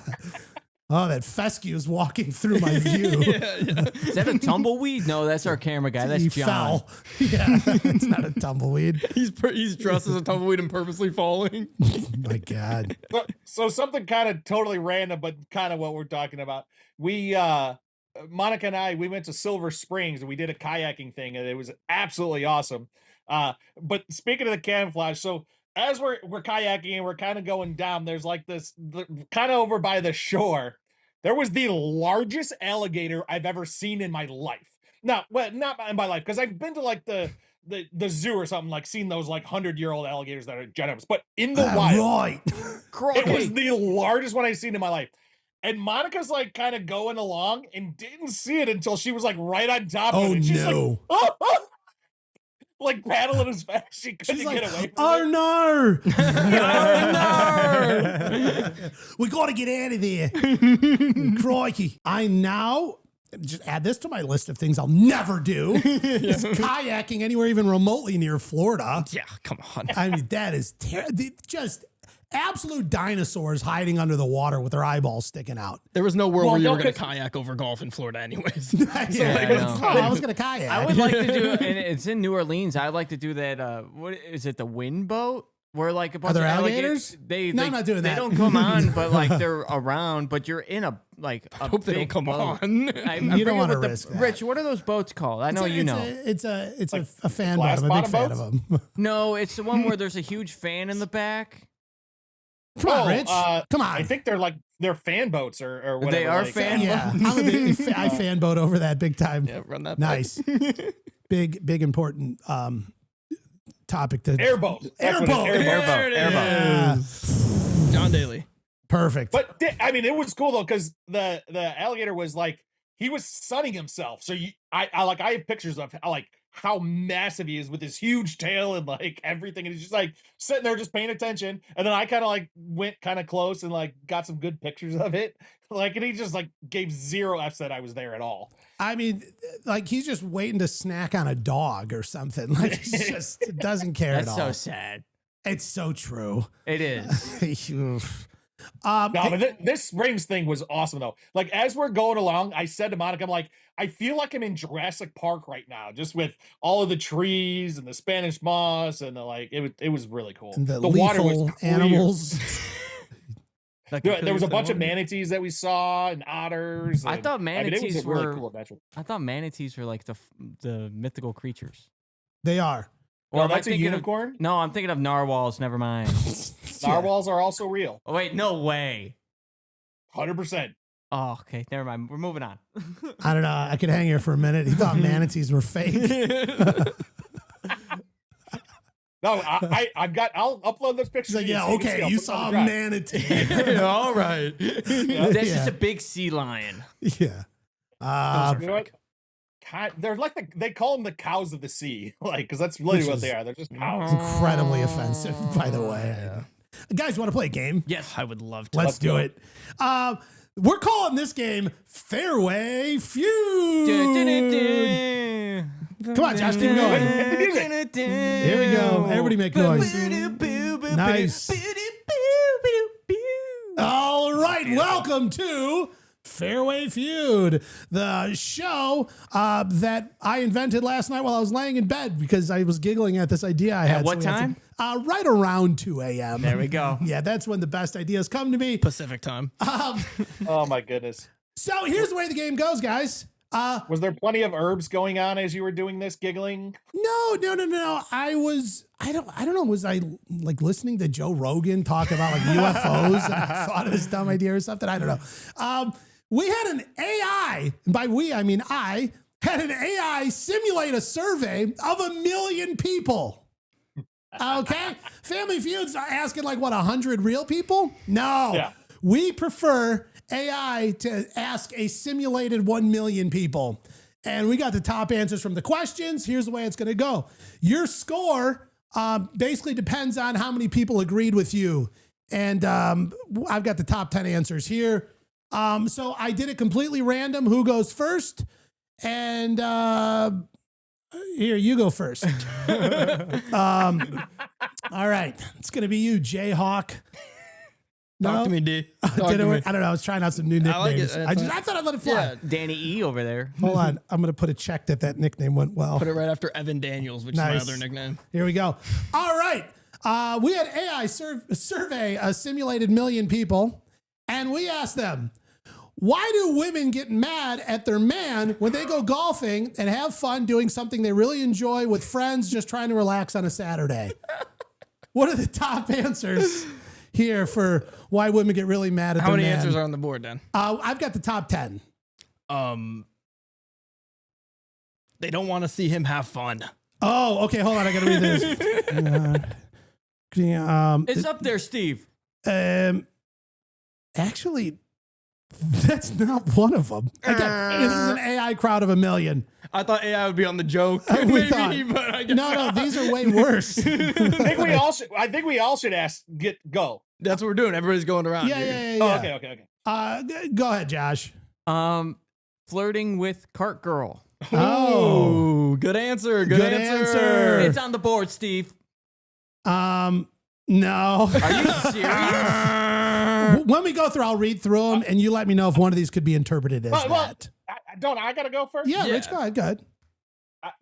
Oh, that fescue is walking through my view. Is that a tumbleweed? No, that's our camera guy. That's John. Fell. Yeah, it's not a tumbleweed. He's dressed as a tumbleweed and purposely falling. Oh my God. So something kind of totally random, but kind of what we're talking about. We, Monica and I, we went to Silver Springs and we did a kayaking thing and it was absolutely awesome. But speaking of the camouflage, so as we're kayaking and we're kind of going down, there's like this kind of over by the shore. There was the largest alligator I've ever seen in my life. Not in my life, because I've been to like the zoo or something, like seen those like 100-year-old alligators that are ginormous. But in the wild, Right. it was the largest one I've seen in my life. And Monica's like kind of going along and didn't see it until she was like right on top of it. She's no. like, oh. Like paddling as fast as she couldn't She's get like, away from oh it. no. Oh, no. We got to get out of there. Crikey. I now just add this to my list of things I'll never do. Is kayaking anywhere even remotely near Florida. Yeah, come on. I mean, that is just absolute dinosaurs hiding under the water with their eyeballs sticking out. There was no world where you were going to kayak over golf in Florida anyways. I was going to kayak. I would like to do it, and it's in New Orleans. I'd like to do that. What is it? The wind boat? Where like a bunch of alligators? No, I'm not doing that. They don't come on, but like they're around. But you're in a like. I hope they don't come boat. on. You don't want to risk that. Rich, what are those boats called? I know you know. It's like a fan boat. glass I'm a big bottom fan boats? of them. No, it's the one where there's a huge fan in the back. Come on, Rich. Come on. I think they're fan boats or whatever. They are like fan Yeah, I'm a big, I fan boat over that big time. Yeah, run that. Nice. big important topic. Airboat. Airboat. Airboat. John Daly. Perfect. But I mean, it was cool though, because the alligator was like, he was sunning himself. So I have pictures of how massive he is with his huge tail and like everything. And he's just like sitting there just paying attention. And then I kind of like went kind of close and like got some good pictures of it. Like, and he just like gave zero F's that I was there at all. I mean, like he's just waiting to snack on a dog or something. Like he's just doesn't care That's at all. so sad. It's so true. It is. No, but this rings thing was awesome though. Like as we're going along, I said to Monica, I'm like, I feel like I'm in Jurassic Park right now, just with all of the trees and the Spanish moss and it was really cool. And the water was lethal clear. animals. There was a bunch of manatees that we saw and otters. I thought manatees it was a really were. cool adventure. I thought manatees were like the mythical creatures. They are. Well, am I that's a thinking unicorn. No, I'm thinking of narwhals. Never mind. Narwhals are also real. Oh wait, no way. 100%. Oh, okay. Never mind. We're moving on. I don't know. I could hang here for a minute. He thought manatees were fake. No, I'll upload those pictures. He's like, to yeah, so okay, see. you I'll put them saw a on the drive. manatee. All right. That's just Yeah. a big sea lion. Yeah. You know what? They're like they call them the cows of the sea, like because that's really Which what is they are. They're just cows. Incredibly offensive, by the way. Yeah. Guys, want to play a game? Yes. I would love to. Let's do it. We're calling this game Fairway Feud. Come on, Josh, keep going. Hit the music. Here we go. Everybody make noise. Nice. All right, welcome to Fairway Feud, the show that I invented last night while I was laying in bed because I was giggling at this idea I had. At what we had time? Right around 2 a.m. There we go. Yeah, that's when the best ideas come to me. Pacific time. Oh my goodness. So here's the way the game goes, guys. Was there plenty of herbs going on as you were doing this giggling? No. I don't know. Was I like listening to Joe Rogan talk about like UFOs and I thought of this dumb idea or something? I don't know. We had an AI, and by we, I mean I, had an AI simulate a survey of 1 million people. Okay? Family Feud's asking like, what, 100 real people? No. Yeah. We prefer AI to ask a simulated 1 million people. And we got the top answers from the questions. Here's the way it's going to go. Your score basically depends on how many people agreed with you. And I've got the top 10 answers here. So I did it completely random. Who goes first? And here, you go first. All right. It's going to be you, Jayhawk. Talk to me, D. Talk to me. I don't know. I was trying out some new I like nicknames. it. I thought I'd let it fly. Yeah. Danny E over there. Hold on. I'm going to put a check that nickname went well. Put it right after Evan Daniels, which Nice. is my other nickname. Here we go. All right. We had AI survey a simulated 1 million people, and we asked them, why do women get mad at their man when they go golfing and have fun doing something they really enjoy with friends just trying to relax on a Saturday? What are the top answers here for why women get really mad at How their many man? answers are on the board, Dan? I've got the top 10. They don't want to see him have fun. Oh, okay. Hold on. I got to read this. It's up there, Steve. Actually, that's not one of them. Again, this is an AI crowd of 1 million. I thought AI would be on the joke. We Maybe, thought. but I guess No, these are way worse. I think we all should go. that's what we're doing. Everybody's going around. Yeah, here. yeah, yeah, yeah. Oh, okay. Go ahead, Josh. Flirting with cart girl. Oh, good answer. Good answer. It's on the board, Steve. No. Are you serious? When we go through, I'll read through them, and you let me know if one of these could be interpreted as that. I got to go first? Yeah, Rich, go ahead.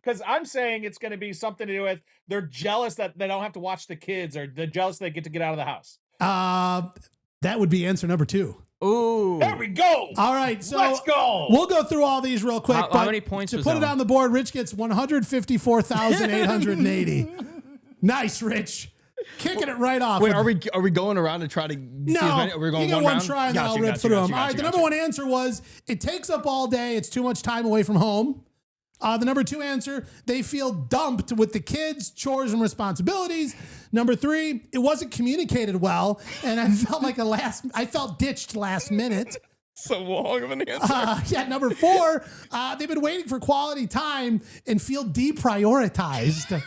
Because I'm saying it's going to be something to do with they're jealous that they don't have to watch the kids, or they're jealous they get to get out of the house. That would be answer number 2. Ooh. There we go. All right, so let's go. We'll go through all these real quick. How many points to was put that it on the board? Rich gets 154,880. Nice, Rich. Kicking it right off. Wait, are we going around to try to see as many? Are we going you get one one round? try and then I'll rip through them. All right, the number 1 answer was it takes up all day. It's too much time away from home. The number 2 answer, they feel dumped with the kids, chores, and responsibilities. Number 3, it wasn't communicated well, and I felt like I felt ditched last minute. So long of an answer. Number 4, they've been waiting for quality time and feel deprioritized.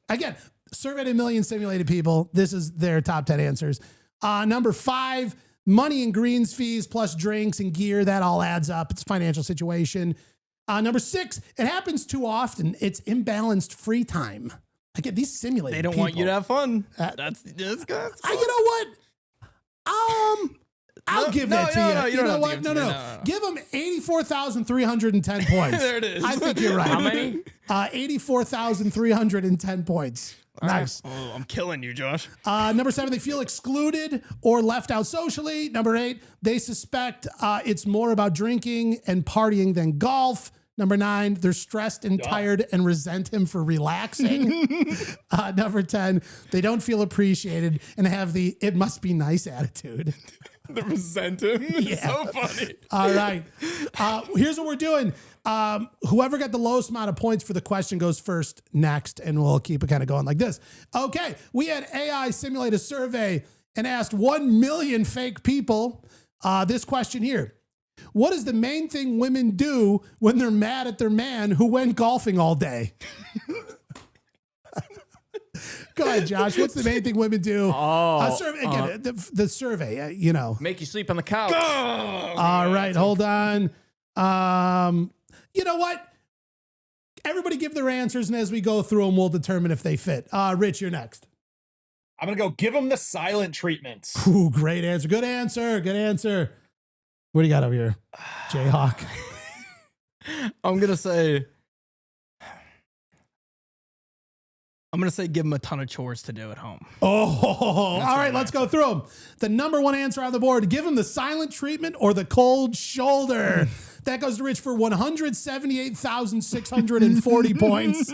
Again, surveyed 1 million simulated people. This is their top 10 answers. Number 5, money and greens fees plus drinks and gear. That all adds up. It's a financial situation. Number 6, it happens too often. It's imbalanced free time. I get these simulated They don't people. want you to have fun. That's good. You know what? I'll give that to you. No, you know what? No. Give them 84,310 points. There it is. I think you're right. How many? 84,310 points. Nice. Oh, I'm killing you, Josh. Number 7, they feel excluded or left out socially. Number 8, they suspect it's more about drinking and partying than golf. Number 9, they're stressed and tired and resent him for relaxing. Number 10, they don't feel appreciated and have the "it must be nice" attitude. The resent him. It's so funny. All right. Here's what we're doing. Whoever got the lowest amount of points for the question goes first next, and we'll keep it kind of going like this. Okay. We had AI simulate a survey and asked 1 million fake people this question here. What is the main thing women do when they're mad at their man who went golfing all day? Go ahead, Josh. What's the main thing women do? The survey, Make you sleep on the couch. All right, hold on. You know what? Everybody give their answers, and as we go through them, we'll determine if they fit. Rich, you're next. I'm going to go give them the silent treatment. Ooh, great answer. Good answer. Good answer. What do you got over here? Jayhawk. I'm going to say give him a ton of chores to do at home. All right, let's go through them. The number 1 answer on the board, give him the silent treatment or the cold shoulder. That goes to Rich for 178,640 points.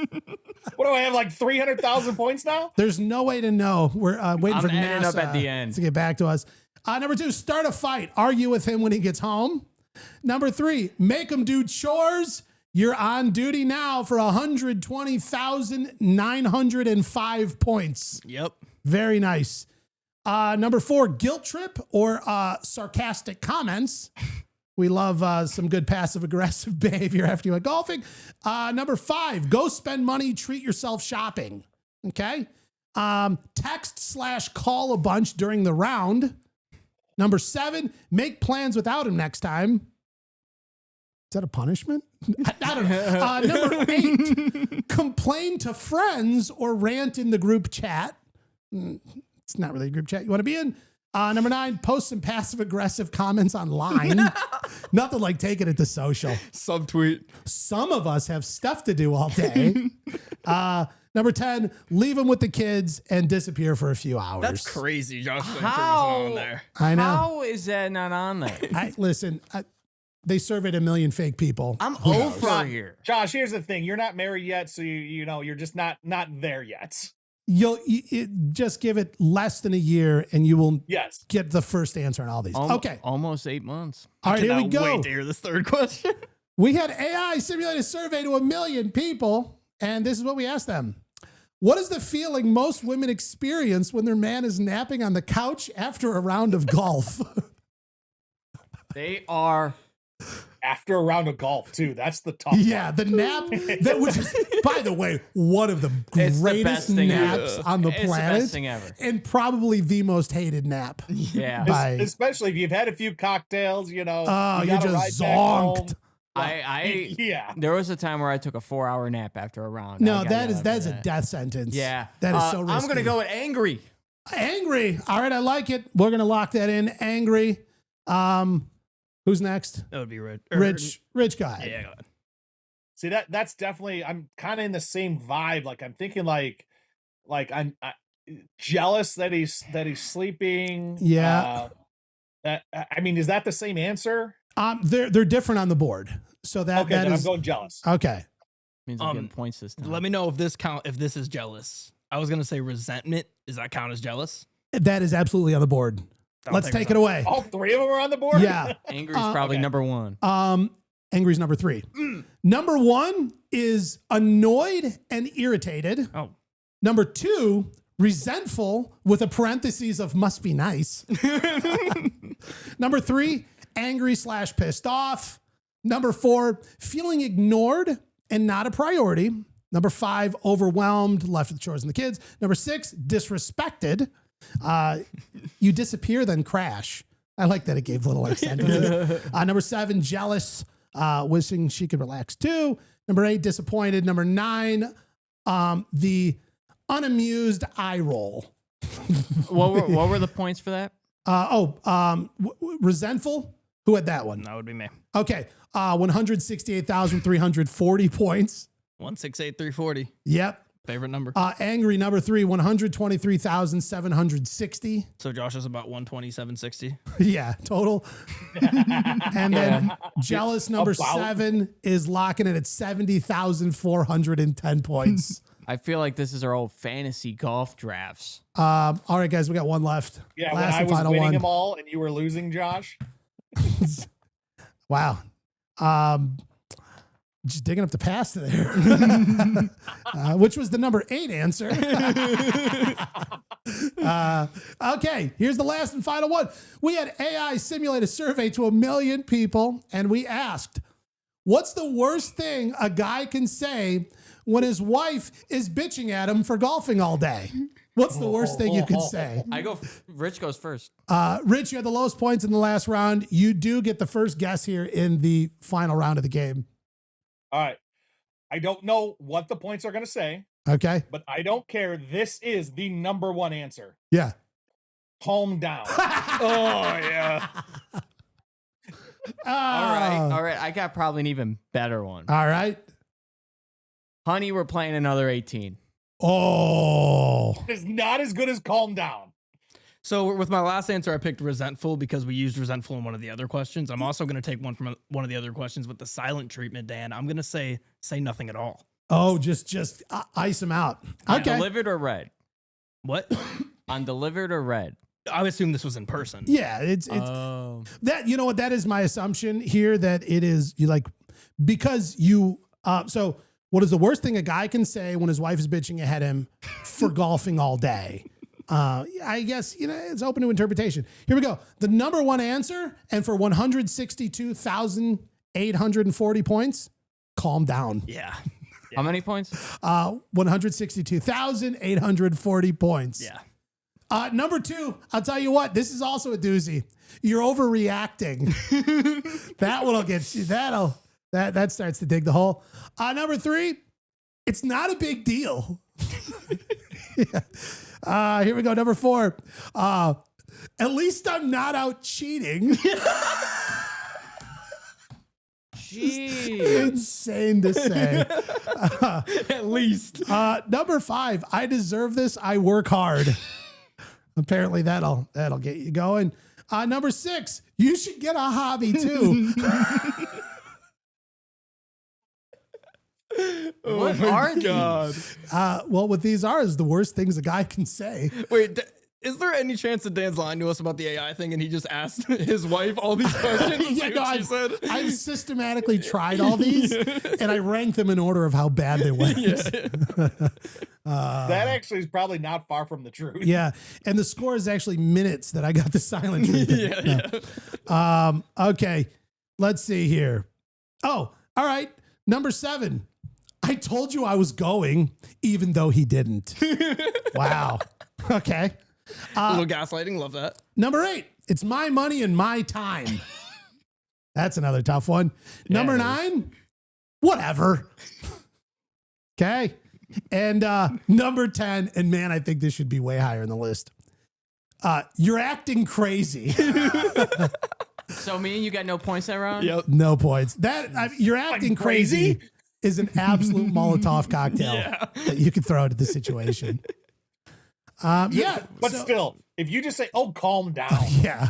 What do I have, like 300,000 points now? There's no way to know. We're waiting for ending NASA up at the end to get back to us. Number 2, start a fight. Argue with him when he gets home. Number 3, make him do chores. You're on duty now for 120,905 points. Yep. Very nice. Number 4, guilt trip or sarcastic comments. We love some good passive-aggressive behavior after you went golfing. Number 5, go spend money, treat yourself shopping. Okay? Text/call a bunch during the round. Number 7, make plans without him next time. Is that a punishment? I don't know. Number 8, complain to friends or rant in the group chat. It's not really a group chat you want to be in. Number 9, post some passive-aggressive comments online. Nothing like taking it to social. Subtweet. Some of us have stuff to do all day. Number 10, leave them with the kids and disappear for a few hours. That's crazy, Josh. How? On there. I know. How is that not on there? Listen, they surveyed 1 million fake people. I'm over here. Josh, here's the thing. You're not married yet, so you're just not there yet. just give it less than a year and you will Yes. get the first answer on all these. Okay. Almost 8 months. All right, here we go. Wait to hear this third question. We had AI simulate a survey to 1 million people, and this is what we asked them. What is the feeling most women experience when their man is napping on the couch after a round of golf? They are. After a round of golf, too. That's the tough Yeah, one. the nap, that which is, by the way, one of the It's the greatest best thing naps ever. on the It's the planet. best thing ever. And probably the most hated nap. Yeah. By, Especially if you've had a few cocktails, you know. oh, you you're gotta ride just back home. zonked. Yeah. There was a time where I took a 4-hour nap after a round. No, that is a death sentence. Yeah. That is so risky. I'm going to go with angry. Angry. All right, I like it. We're going to lock that in. Angry. Who's next? That would be Rich. Rich guy. Yeah, go ahead. See, that's definitely, I'm kind of in the same vibe. Like, I'm thinking like I'm jealous that he's sleeping. Yeah. I mean, is that the same answer? They're different on the board. So that Okay, that then is I'm going jealous. okay. Means I'm getting points this time. Let me know if this is jealous. I was gonna say resentment. Does that count as jealous? That is absolutely on the board. Let's take it away. All three of them are on the board? Yeah. Angry is probably number one. Angry's number 3. Number 1 is annoyed and irritated. Oh. Number 2, resentful with a parentheses of must be nice. Number 3, angry/pissed off. Number 4, feeling ignored and not a priority. Number 5, overwhelmed, left with the chores and the kids. Number 6, disrespected. You disappear, then crash. I like that it gave little like sentences. Number 7, jealous, wishing she could relax too. Number 8, disappointed. Number 9, the unamused eye roll. What were the points for that? Resentful. Who had that one? That would be me. Okay. 168,340 points. 168,340. Yep. Favorite number. Angry, number 3, 123,760. So Josh is about 127.60. Yeah, total. And then jealous, number 7, is locking it at 70,410 points. I feel like this is our old fantasy golf drafts. All right, guys, we got one left. Yeah, Last when I and was final winning one. them all and you were losing, Josh. Wow. Just digging up the past there, which was the number 8 answer. Okay, here's the last and final one. We had AI simulate a survey to 1 million people, and we asked, what's the worst thing a guy can say when his wife is bitching at him for golfing all day? What's the worst thing you can say? Rich goes first. Rich, you had the lowest points in the last round. You do get the first guess here in the final round of the game. All right. I don't know what the points are going to say, Okay. but I don't care. This is the number 1 answer. Yeah. Calm down. Oh, yeah. All right. I got probably an even better one. All right. Honey, we're playing another 18. Oh. It's not as good as calm down. So with my last answer, I picked resentful because we used resentful in one of the other questions. I'm also going to take one from one of the other questions with the silent treatment, Dan. I'm going to say nothing at all. Oh, just ice him out. Okay. Delivered or read? What? Undelivered or read? I would assume this was in person. Yeah, it's that, you know what, that is my assumption here, that it is because you so what is the worst thing a guy can say when his wife is bitching at him for golfing all day? I guess, it's open to interpretation. Here we go. The number 1 answer, and for 162,840 points, calm down. Yeah. How many points? 162,840 points. Yeah. Number 2, I'll tell you what, this is also a doozy. You're overreacting. That one'll get you. That starts to dig the hole. Number 3, it's not a big deal. Yeah. Here we go. Number 4. At least I'm not out cheating. Jeez. Insane to say. At least. Number 5. I deserve this. I work hard. Apparently that'll get you going. Number 6. You should get a hobby too. What are these? Well, what these are is the worst things a guy can say. Wait, is there any chance that Dan's lying to us about the AI thing and he just asked his wife all these questions? Yeah, no, I've systematically tried all these, and I ranked them in order of how bad they went. That actually is probably not far from the truth. Yeah, and the score is actually minutes that I got the silent treatment. Okay, let's see here. Oh, all right. Number 7. I told you I was going, even though he didn't. Wow. Okay. A little gaslighting, love that. Number 8. It's my money and my time. That's another tough one. Number 9. Whatever. Okay. And number 10, and man, I think this should be way higher in the list. You're acting crazy. So me and you got no points that round? Yep. No points. You're acting crazy is an absolute Molotov cocktail that you could throw into the situation. But still, if you just say, "Oh, calm down," yeah,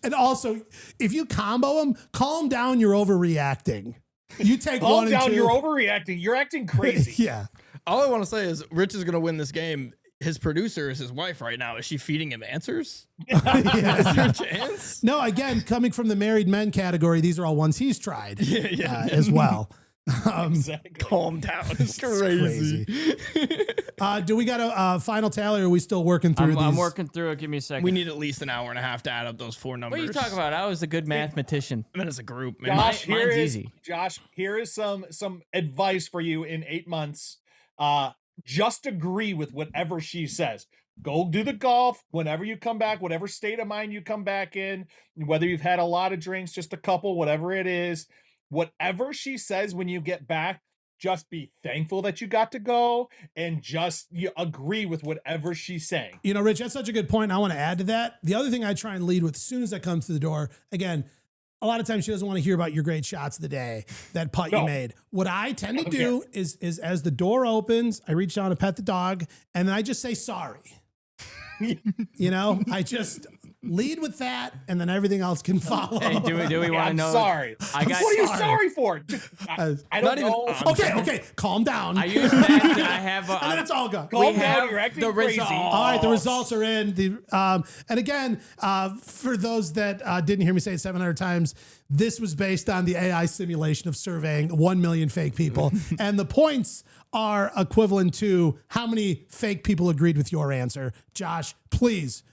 and also if you combo them, calm down. You're overreacting. You take calm 1 and down. 2. You're overreacting. You're acting crazy. Yeah. All I want to say is Rich is going to win this game. His producer is his wife right now. Is she feeding him answers? Is there a chance? No, again, coming from the married men category, these are all ones he's tried as well. Exactly. Calm down. It's crazy. Do we got a final tally, or are we still working through these? I'm working through it. Give me a second. We need at least an hour and a half to add up those 4 numbers. What are you talking about? I was a good mathematician. I mean, as a group, man. Josh, Mine's easy. Josh, here is some advice for you in 8 months. Just agree with whatever she says. Go do the golf whenever you come back, whatever state of mind you come back in, whether you've had a lot of drinks, just a couple, whatever it is. Whatever she says when you get back, just be thankful that you got to go and just you agree with whatever she's saying. You know, Rich, that's such a good point. I want to add to that. The other thing I try and lead with as soon as I come to the door, again, a lot of times she doesn't want to hear about your great shots of the day, that putt you made. What I tend to do is as the door opens, I reach down to pet the dog, and then I just say sorry. You know, I just lead with that, and then everything else can follow. Hey, do we want to know? Sorry. I got. What are you sorry for? I don't know. Okay, calm down. I use math, and I have. And then it's all gone. Calm down. You're acting the crazy. results. All right, the results are in. And again, for those that didn't hear me say it 700 times, this was based on the AI simulation of surveying 1 million fake people. And the points are equivalent to how many fake people agreed with your answer. Josh, please,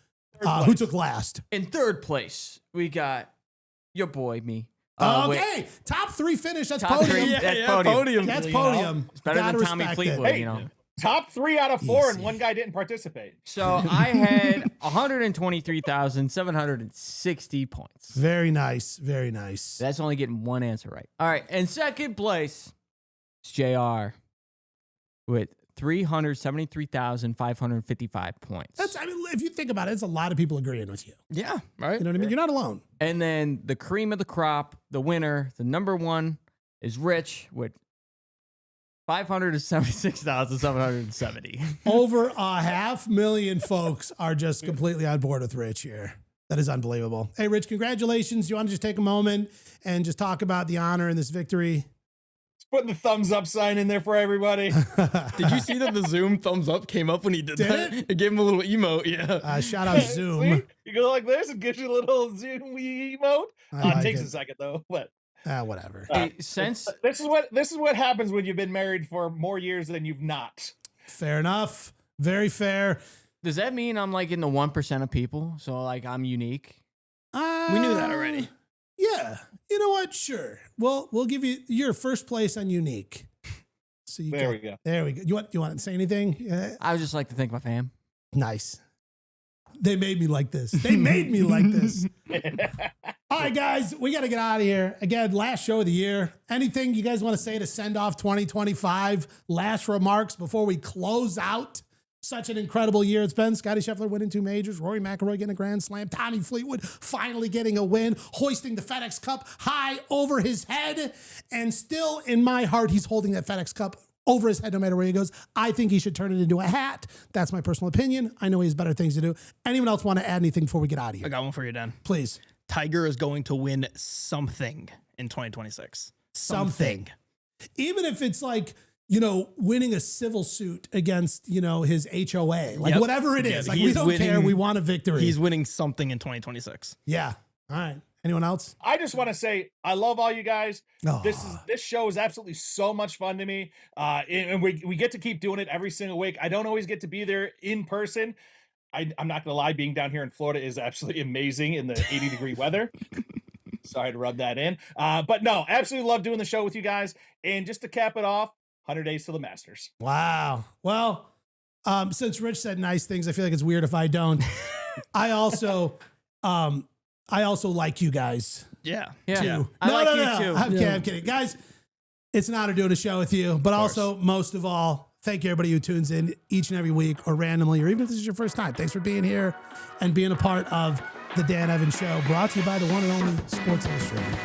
who took last? In third place, we got your boy, me. Okay, top 3 finish. That's Top podium. three, that's podium. That's You know? podium. It's better Gotta than Tommy respect Fleetwood, it. you know. Top 3 out of 4, and Easy. one guy didn't participate. So I had 123,760 points. Very nice. Very nice. That's only getting one answer right. All right. In second place, it's JR with 373,555 points. I mean, if you think about it, it's a lot of people agreeing with you. Yeah, right. You know what I mean? You're not alone. And then the cream of the crop, the winner, the number 1 is Rich with 576,770. Over 500,000 folks are just completely on board with Rich here. That is unbelievable. Hey, Rich, congratulations. You want to just take a moment and just talk about the honor and this victory? Putting the thumbs up sign in there for everybody. Did you see that the Zoom thumbs up came up when he did that? It gave him a little emote. Yeah. Shout out Zoom. See? You go like this, it gives you a little Zoom emote. I like Takes it. a second though, but Whatever. Hey, since this is what happens when you've been married for more years than you've not. Fair enough. Very fair. does that mean I'm like in the 1% of people? So like I'm unique. We knew that already. Yeah. You know what? Sure. Well, we'll give you your first place on unique. So you There we go. There we go. You want to say anything? I would just like to thank my fam. Nice. They made me like this. They made me like this. All right, guys, we got to get out of here. Again, last show of the year. Anything you guys want to say to send off 2025? Last remarks before we close out such an incredible year it's been. Scotty Scheffler winning 2 majors. Rory McIlroy getting a Grand Slam. Tommy Fleetwood finally getting a win. Hoisting the FedEx Cup high over his head. And still in my heart, he's holding that FedEx Cup over his head no matter where he goes. I think he should turn it into a hat. That's my personal opinion. I know he has better things to do. Anyone else want to add anything before we get out of I here? got one for you, Dan. Please. Tiger is going to win something in 2026. Something. Even if it's like winning a civil suit against, his HOA, like Yep. whatever it is. Yeah, Like he we is don't care. winning- We want a victory. He's winning something in 2026. Yeah. All right. Anyone else? I just want to say I love all you guys. Oh. This show is absolutely so much fun to me. And we get to keep doing it every single week. I don't always get to be there in person. I'm not gonna lie, being down here in Florida is absolutely amazing in the 80-degree weather. Sorry to rub that in. But no, absolutely love doing the show with you guys. And just to cap it off, 100 days to the Masters. Wow. Well, since Rich said nice things, I feel like it's weird if I don't. I also like you guys. Yeah. Yeah. Too. I like you too. I'm kidding. Guys, it's an honor doing a show with you, but also most of all, thank you everybody who tunes in each and every week or randomly, or even if this is your first time. Thanks for being here and being a part of the Dan Evans Show, brought to you by the one and only Sports Illustrated.